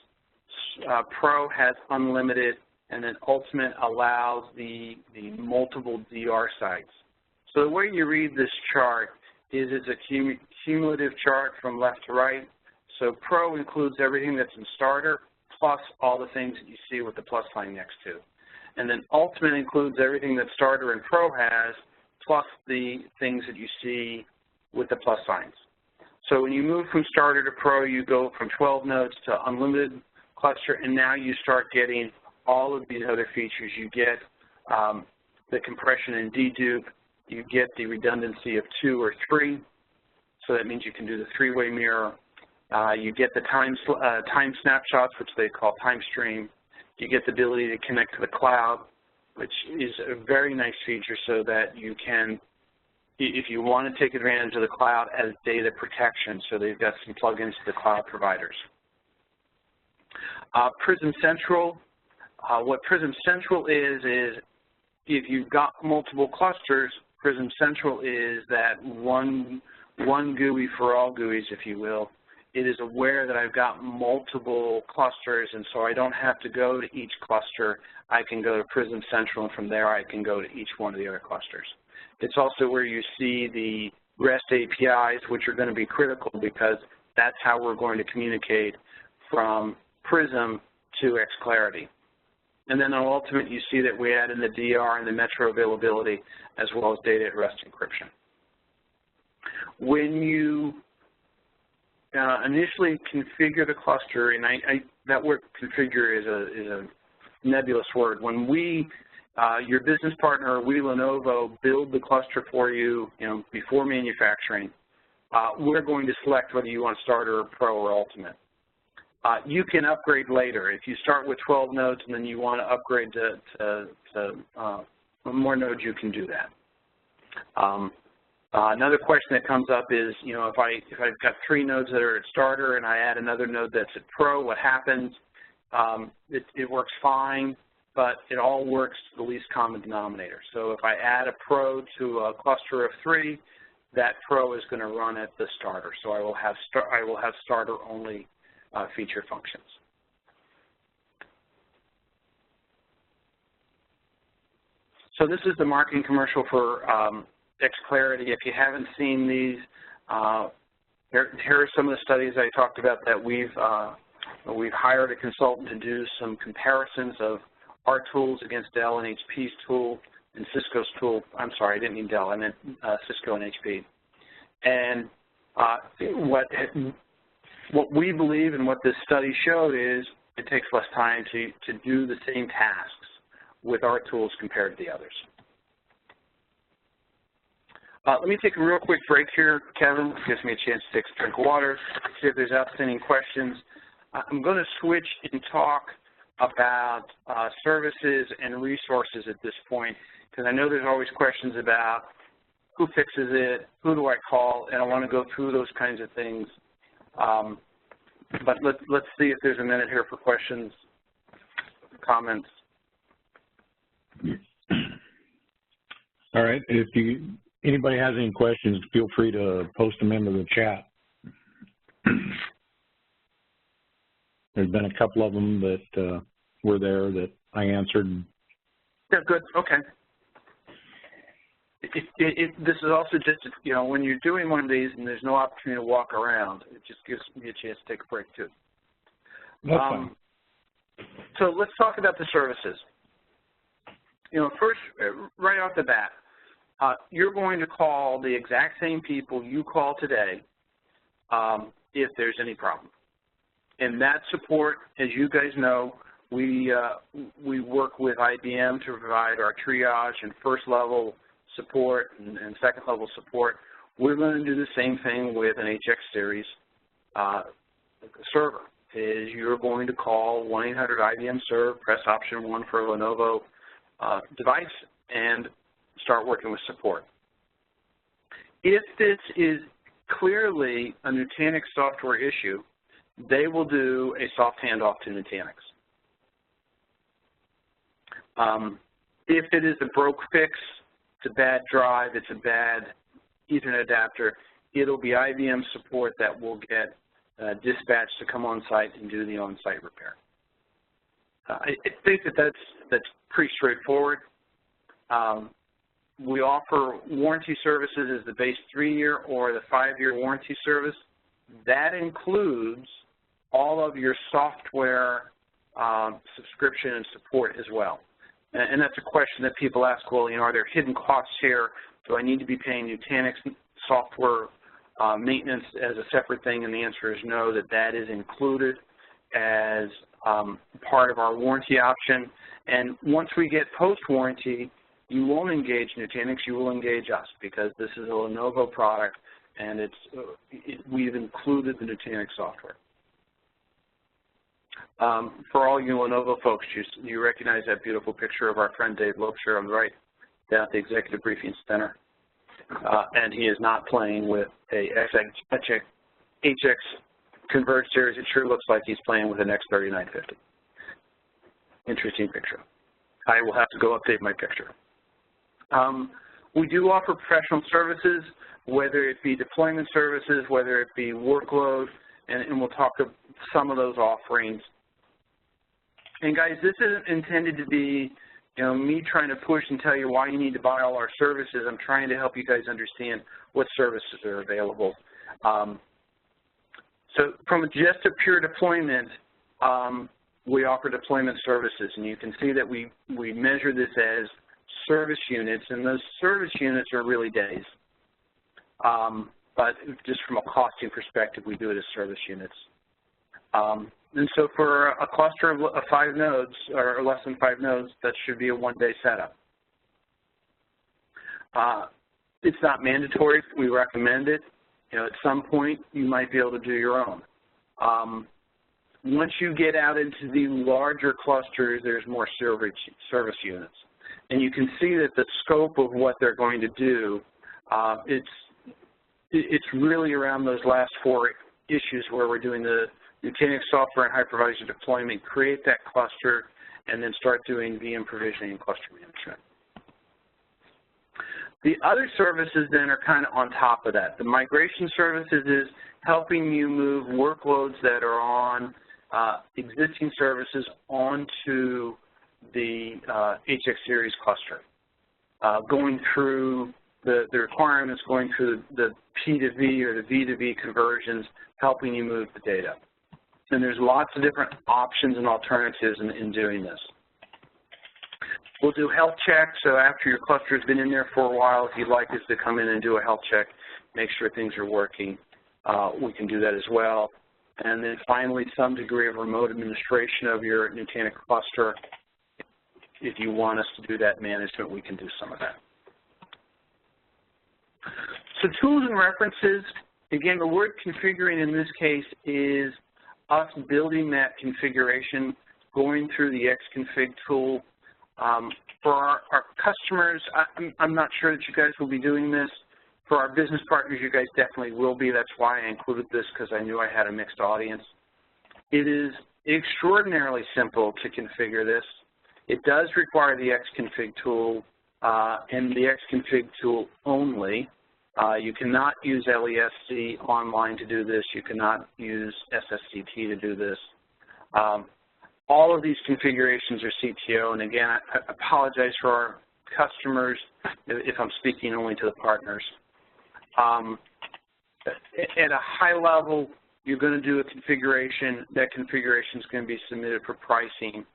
Pro has unlimited, and then Ultimate allows the multiple DR sites. So the way you read this chart is it's a cumulative chart from left to right. So Pro includes everything that's in Starter, plus all the things that you see with the plus sign next to. And then Ultimate includes everything that Starter and Pro has, plus the things that you see with the plus signs. So when you move from Starter to Pro, you go from 12 nodes to unlimited cluster, and now you start getting all of these other features. You get the compression and dedupe, you get the redundancy of 2 or 3, so that means you can do the 3-way mirror. You get the time snapshots, which they call time stream. You get the ability to connect to the cloud, which is a very nice feature so that you can, if you want to take advantage of the cloud as data protection, so they've got some plugins to the cloud providers. Prism Central, what Prism Central is if you've got multiple clusters, Prism Central is that one GUI for all GUIs, if you will. It is aware that I've got multiple clusters, and so I don't have to go to each cluster. I can go to Prism Central, and from there I can go to each one of the other clusters. It's also where you see the REST APIs, which are going to be critical because that's how we're going to communicate from Prism to xClarity. And then on Ultimate, you see that we add in the DR and the Metro availability, as well as data at rest encryption. When you initially configure the cluster, and that word configure is a nebulous word. When we, your business partner, we Lenovo, build the cluster for you, before manufacturing, we're going to select whether you want Starter, Pro, or Ultimate. You can upgrade later. If you start with 12 nodes and then you want to upgrade to more nodes, you can do that. Another question that comes up is, if I've got 3 nodes that are at Starter and I add another node that's at Pro, what happens? It works fine, but it all works to the least common denominator. So if I add a Pro to a cluster of 3, that Pro is going to run at the Starter. So I will have Starter only feature functions. So this is the marketing commercial for xClarity. If you haven't seen these, here are some of the studies I talked about that we've hired a consultant to do some comparisons of our tools against Dell and HP's tool and Cisco's tool. I'm sorry, I didn't mean Dell, I meant Cisco and HP. And what we believe and what this study showed is it takes less time to do the same tasks with our tools compared to the others. Let me take a real quick break here, Kevin. It gives me a chance to take a drink of water, see if there's outstanding questions. I'm going to switch and talk about services and resources at this point, because I know there's always questions about who fixes it, who do I call, and I want to go through those kinds of things. But let's see if there's a minute here for questions, comments. All right. If Anybody has any questions, feel free to post them into the chat. There's been a couple of them that were there that I answered. Yeah, good. Okay. This is also just, you know, when you're doing one of these and there's no opportunity to walk around, it just gives me a chance to take a break too. That's fine. So let's talk about the services. You know, first, right off the bat, you're going to call the exact same people you call today if there's any problem. And that support, as you guys know, we work with IBM to provide our triage and first level support and second level support. We're going to do the same thing with an HX series server. Is you're going to call 1-800-IBM-SERV, press option 1 for a Lenovo device, and start working with support. If this is clearly a Nutanix software issue, they will do a soft handoff to Nutanix. If it is a broke fix, it's a bad drive, it's a bad Ethernet adapter, it'll be IBM support that will get dispatched to come on site and do the on-site repair. I think that's pretty straightforward. We offer warranty services as the base 3-year or the 5-year warranty service. That includes all of your software subscription and support as well. And that's a question that people ask, well, you know, are there hidden costs here? Do I need to be paying Nutanix software maintenance as a separate thing? And the answer is no, that is included as part of our warranty option. And once we get post-warranty, you won't engage Nutanix, you will engage us, because this is a Lenovo product and we've included the Nutanix software. For all you Lenovo folks, you recognize that beautiful picture of our friend Dave Lobsher on the right down at the Executive Briefing Center. And he is not playing with a HX converged series. It sure looks like he's playing with an X3950. Interesting picture. I will have to go update my picture. We do offer professional services, whether it be deployment services, whether it be workload, and we'll talk to some of those offerings. And guys, this isn't intended to be, you know, me trying to push and tell you why you need to buy all our services. I'm trying to help you guys understand what services are available. So from just a pure deployment, we offer deployment services, and you can see that we measure this as service units, and those service units are really days. But just from a costing perspective, we do it as service units. And so for a cluster of 5 nodes, or less than 5 nodes, that should be a 1-day setup. It's not mandatory. We recommend it. You know, at some point, you might be able to do your own. Once you get out into the larger clusters, there's more service units. And you can see that the scope of what they're going to do, it's really around those last 4 issues where we're doing the Nutanix software and hypervisor deployment, create that cluster, and then start doing VM provisioning and cluster management. The other services then are kind of on top of that. The migration services is helping you move workloads that are on existing services onto the HX series cluster, going through the requirements, going through the P to V or the V to V conversions, helping you move the data. And there's lots of different options and alternatives in doing this. We'll do health checks, so after your cluster has been in there for a while, if you'd like us to come in and do a health check, make sure things are working, we can do that as well. And then finally, some degree of remote administration of your Nutanix cluster. If you want us to do that management, we can do some of that. So tools and references, again, the word configuring in this case is us building that configuration, going through the xconfig tool. For our customers, I'm not sure that you guys will be doing this. For our business partners, you guys definitely will be. That's why I included this, because I knew I had a mixed audience. It is extraordinarily simple to configure this. It does require the xconfig tool and the xconfig tool only. You cannot use LESC online to do this. You cannot use SSCT to do this. All of these configurations are CTO, and again, I apologize for our customers if I'm speaking only to the partners. At a high level, you're going to do a configuration. That configuration is going to be submitted for pricing.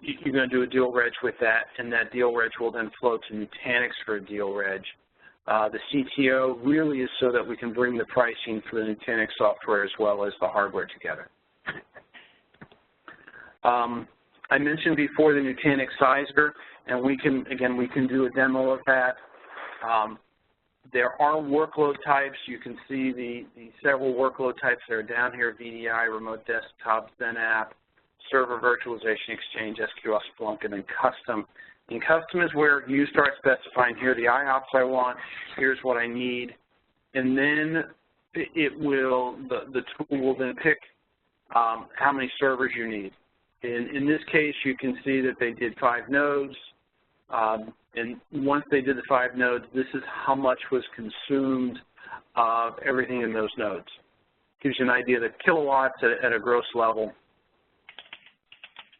You're going to do a deal reg with that, and that deal reg will then flow to Nutanix for a deal reg. The CTO really is so that we can bring the pricing for the Nutanix software as well as the hardware together. I mentioned before the Nutanix Sizer, and we can do a demo of that. There are workload types. You can see the several workload types that are down here: VDI, remote desktop, XenApp, server virtualization, Exchange, SQL, Splunk, and then custom. And custom is where you start specifying, here are the IOPS I want, here's what I need, and then it will, the tool will then pick how many servers you need. In this case, you can see that they did 5 nodes, and once they did the 5 nodes, this is how much was consumed of everything in those nodes. Gives you an idea of the kilowatts at a gross level.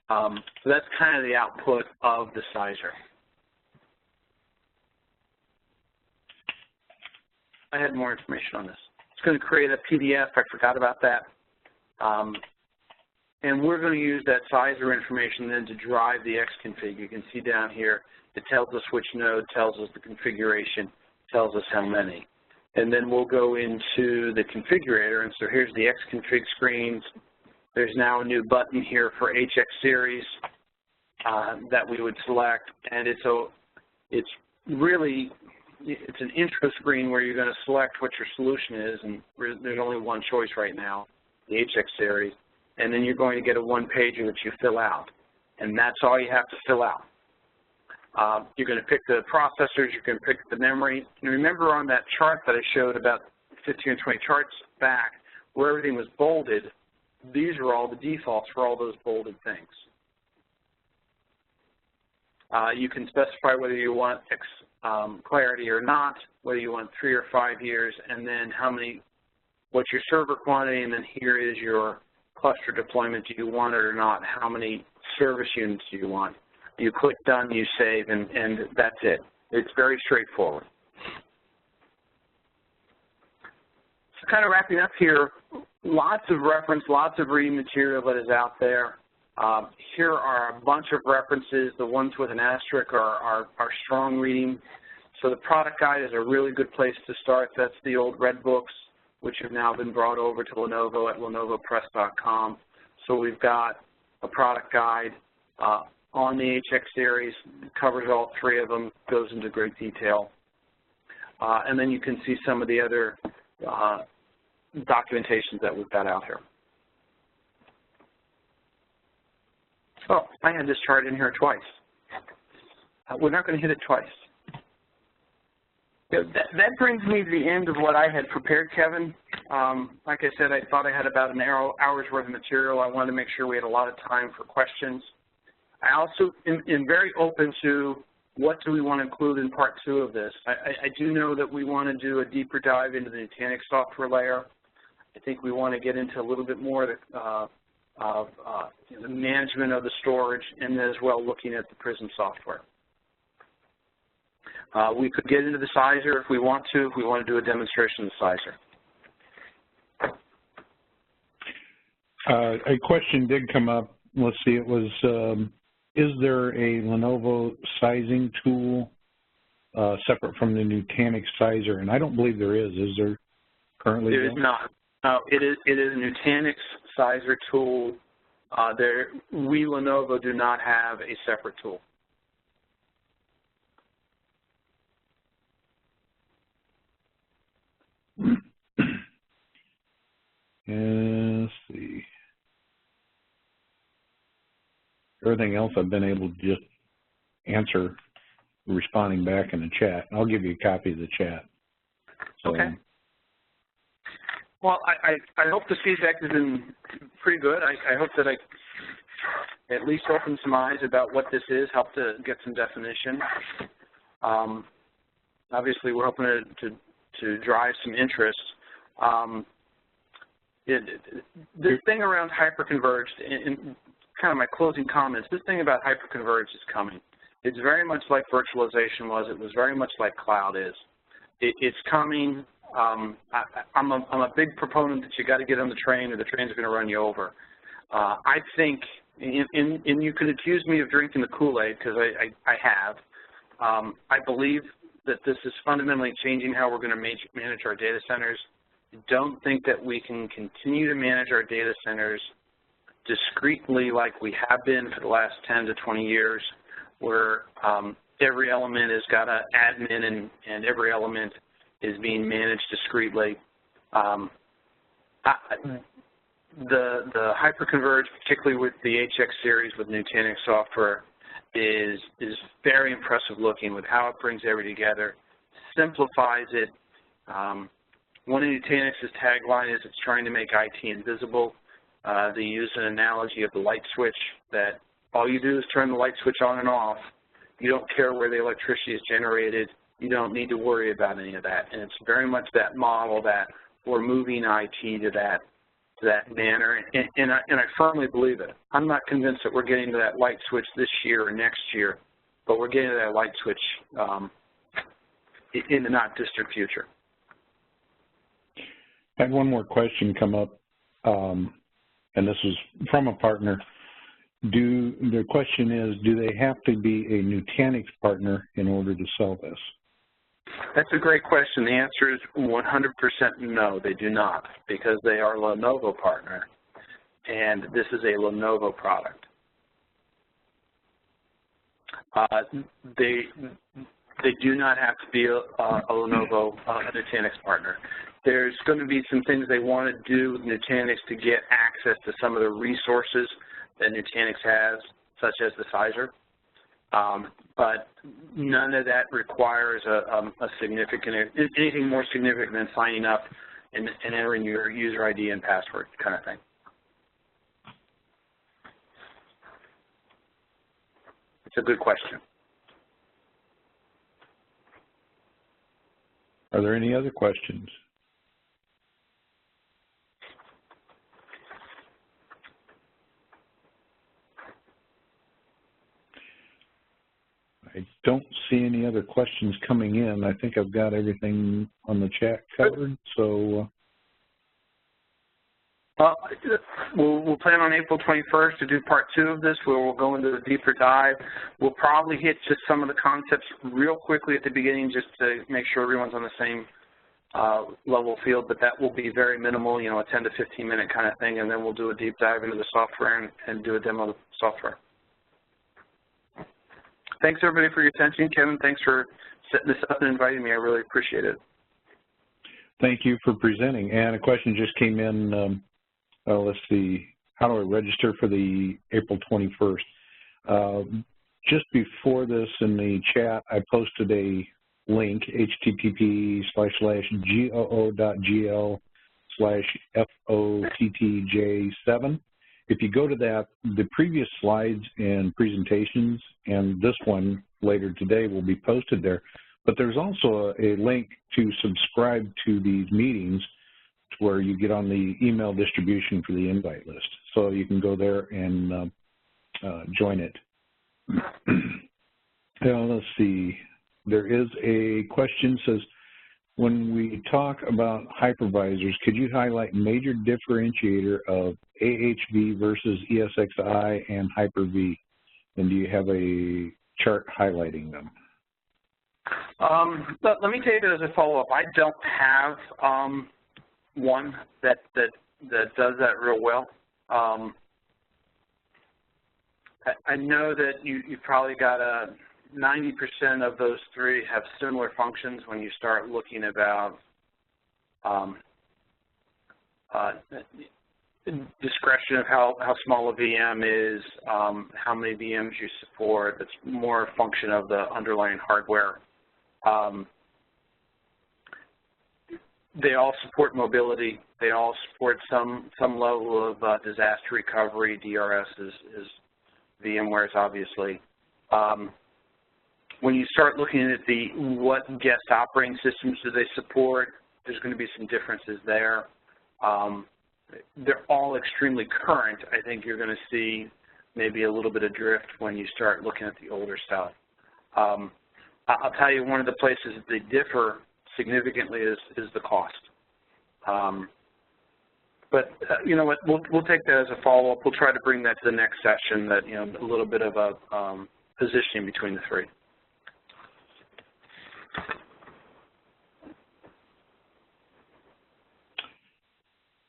So that's kind of the output of the Sizer. I had more information on this. It's going to create a PDF. I forgot about that. And we're going to use that Sizer information then to drive the xconfig. You can see down here, it tells us which node, tells us the configuration, tells us how many. And then we'll go into the configurator, and so here's the xconfig screens. There's now a new button here for HX series that we would select, and it's an intro screen where you're going to select what your solution is, and there's only one choice right now, the HX series. And then you're going to get a one-pager that you fill out, and that's all you have to fill out. You're going to pick the processors, you're going to pick the memory. And remember on that chart that I showed about 15 or 20 charts back where everything was bolded, these are all the defaults for all those bolded things. You can specify whether you want clarity or not, whether you want 3 or 5 years, and then what's your server quantity, and then here is your cluster deployment. Do you want it or not? How many service units do you want? You click done, you save, and that's it. It's very straightforward. So kind of wrapping up here, lots of reference, lots of reading material that is out there. Here are a bunch of references. The ones with an asterisk are strong reading. So the product guide is a really good place to start. That's the old red books, which have now been brought over to Lenovo at lenovopress.com. So we've got a product guide on the HX series. It covers all 3 of them, goes into great detail. And then you can see some of the other documentations that we've got out here. Oh, I had this chart in here twice. We're not going to hit it twice. That brings me to the end of what I had prepared, Kevin. Like I said, I thought I had about an hour's worth of material. I wanted to make sure we had a lot of time for questions. I also am very open to what do we want to include in part 2 of this. I do know that we want to do a deeper dive into the Nutanix software layer. I think we want to get into a little bit more of the management of the storage, and then as well looking at the Prism software. We could get into the Sizer if we want to do a demonstration of the Sizer. A question did come up. Let's see, it was, is there a Lenovo sizing tool separate from the Nutanix Sizer? And I don't believe there is. Is there currently? There is not. No, it is a Nutanix Sizer tool. We, Lenovo, do not have a separate tool. Let's see. Everything else I've been able to just answer responding back in the chat. I'll give you a copy of the chat. So, okay. Well, I hope the feedback has been pretty good. I hope that at least open some eyes about what this is, help to get some definition. Obviously, we're hoping to drive some interest. This thing around hyperconverged, and kind of my closing comments, this thing about hyperconverged is coming. It's very much like virtualization was. It was very much like cloud is. It's coming. I'm a big proponent that you got to get on the train or the train's going to run you over. I think, and you could accuse me of drinking the Kool-Aid because I have. I believe that this is fundamentally changing how we're going to manage our data centers. I don't think that we can continue to manage our data centers discreetly like we have been for the last 10 to 20 years, where every element has got an admin and every element is being managed discreetly. The hyperconverged, particularly with the HX series with Nutanix Software, is very impressive looking with how it brings everything together, simplifies it. One of Nutanix's tagline is it's trying to make IT invisible. They use an analogy of the light switch, that all you do is turn the light switch on and off. You don't care where the electricity is generated. You don't need to worry about any of that. And it's very much that model that we're moving IT to that manner, and I firmly believe it. I'm not convinced that we're getting to that light switch this year or next year, but we're getting to that light switch in the not-distant future. I had one more question come up, and this is from a partner. The question is, do they have to be a Nutanix partner in order to sell this? That's a great question. The answer is 100% no, they do not, because they are a Lenovo partner, and this is a Lenovo product. They do not have to be a Lenovo Nutanix partner. There's going to be some things they want to do with Nutanix to get access to some of the resources that Nutanix has, such as the Visor. But none of that requires anything more significant than signing up and entering your user ID and password kind of thing. It's a good question. Are there any other questions? I don't see any other questions coming in. I think I've got everything on the chat covered, so. We'll plan on April 21st to do part 2 of this, where we'll go into a deeper dive. We'll probably hit just some of the concepts real quickly at the beginning just to make sure everyone's on the same level field, but that will be very minimal, you know, a 10 to 15 minute kind of thing, and then we'll do a deep dive into the software and do a demo of the software. Thanks, everybody, for your attention. Kevin, thanks for setting this up and inviting me. I really appreciate it. Thank you for presenting. And a question just came in. Let's see. How do I register for the April 21st? Just before this in the chat, I posted a link, http://goo.gl/FOTTJ7. If you go to that, the previous slides and presentations and this one later today will be posted there. But there's also a link to subscribe to these meetings where you get on the email distribution for the invite list. So you can go there and join it. Now, let's see. There is a question that says, when we talk about hypervisors, could you highlight major differentiator of AHV versus ESXi and Hyper-V? And do you have a chart highlighting them? Let me tell you as a follow-up. I don't have one that does that real well. I know that you've probably got 90% of those three have similar functions when you start looking about discretion of how small a VM is, how many VMs you support. That's more a function of the underlying hardware. They all support mobility. They all support some level of disaster recovery. DRS is VMware's, obviously. When you start looking at what guest operating systems do they support, there's going to be some differences there. They're all extremely current. I think you're going to see maybe a little bit of drift when you start looking at the older stuff. I'll tell you, one of the places that they differ significantly is the cost. But you know what? We'll take that as a follow-up. We'll try to bring that to the next session. That a little bit of a positioning between the three.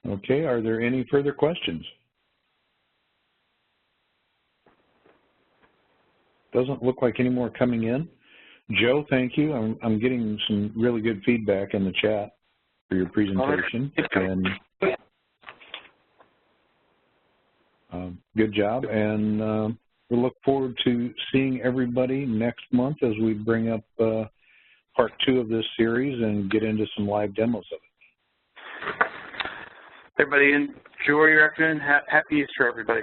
Okay. Are there any further questions? Doesn't look like any more coming in. Joe, thank you. I'm getting some really good feedback in the chat for your presentation. And good job. And we look forward to seeing everybody next month as we bring up part 2 of this series and get into some live demos of it. Everybody enjoy your afternoon. Happy Easter, everybody.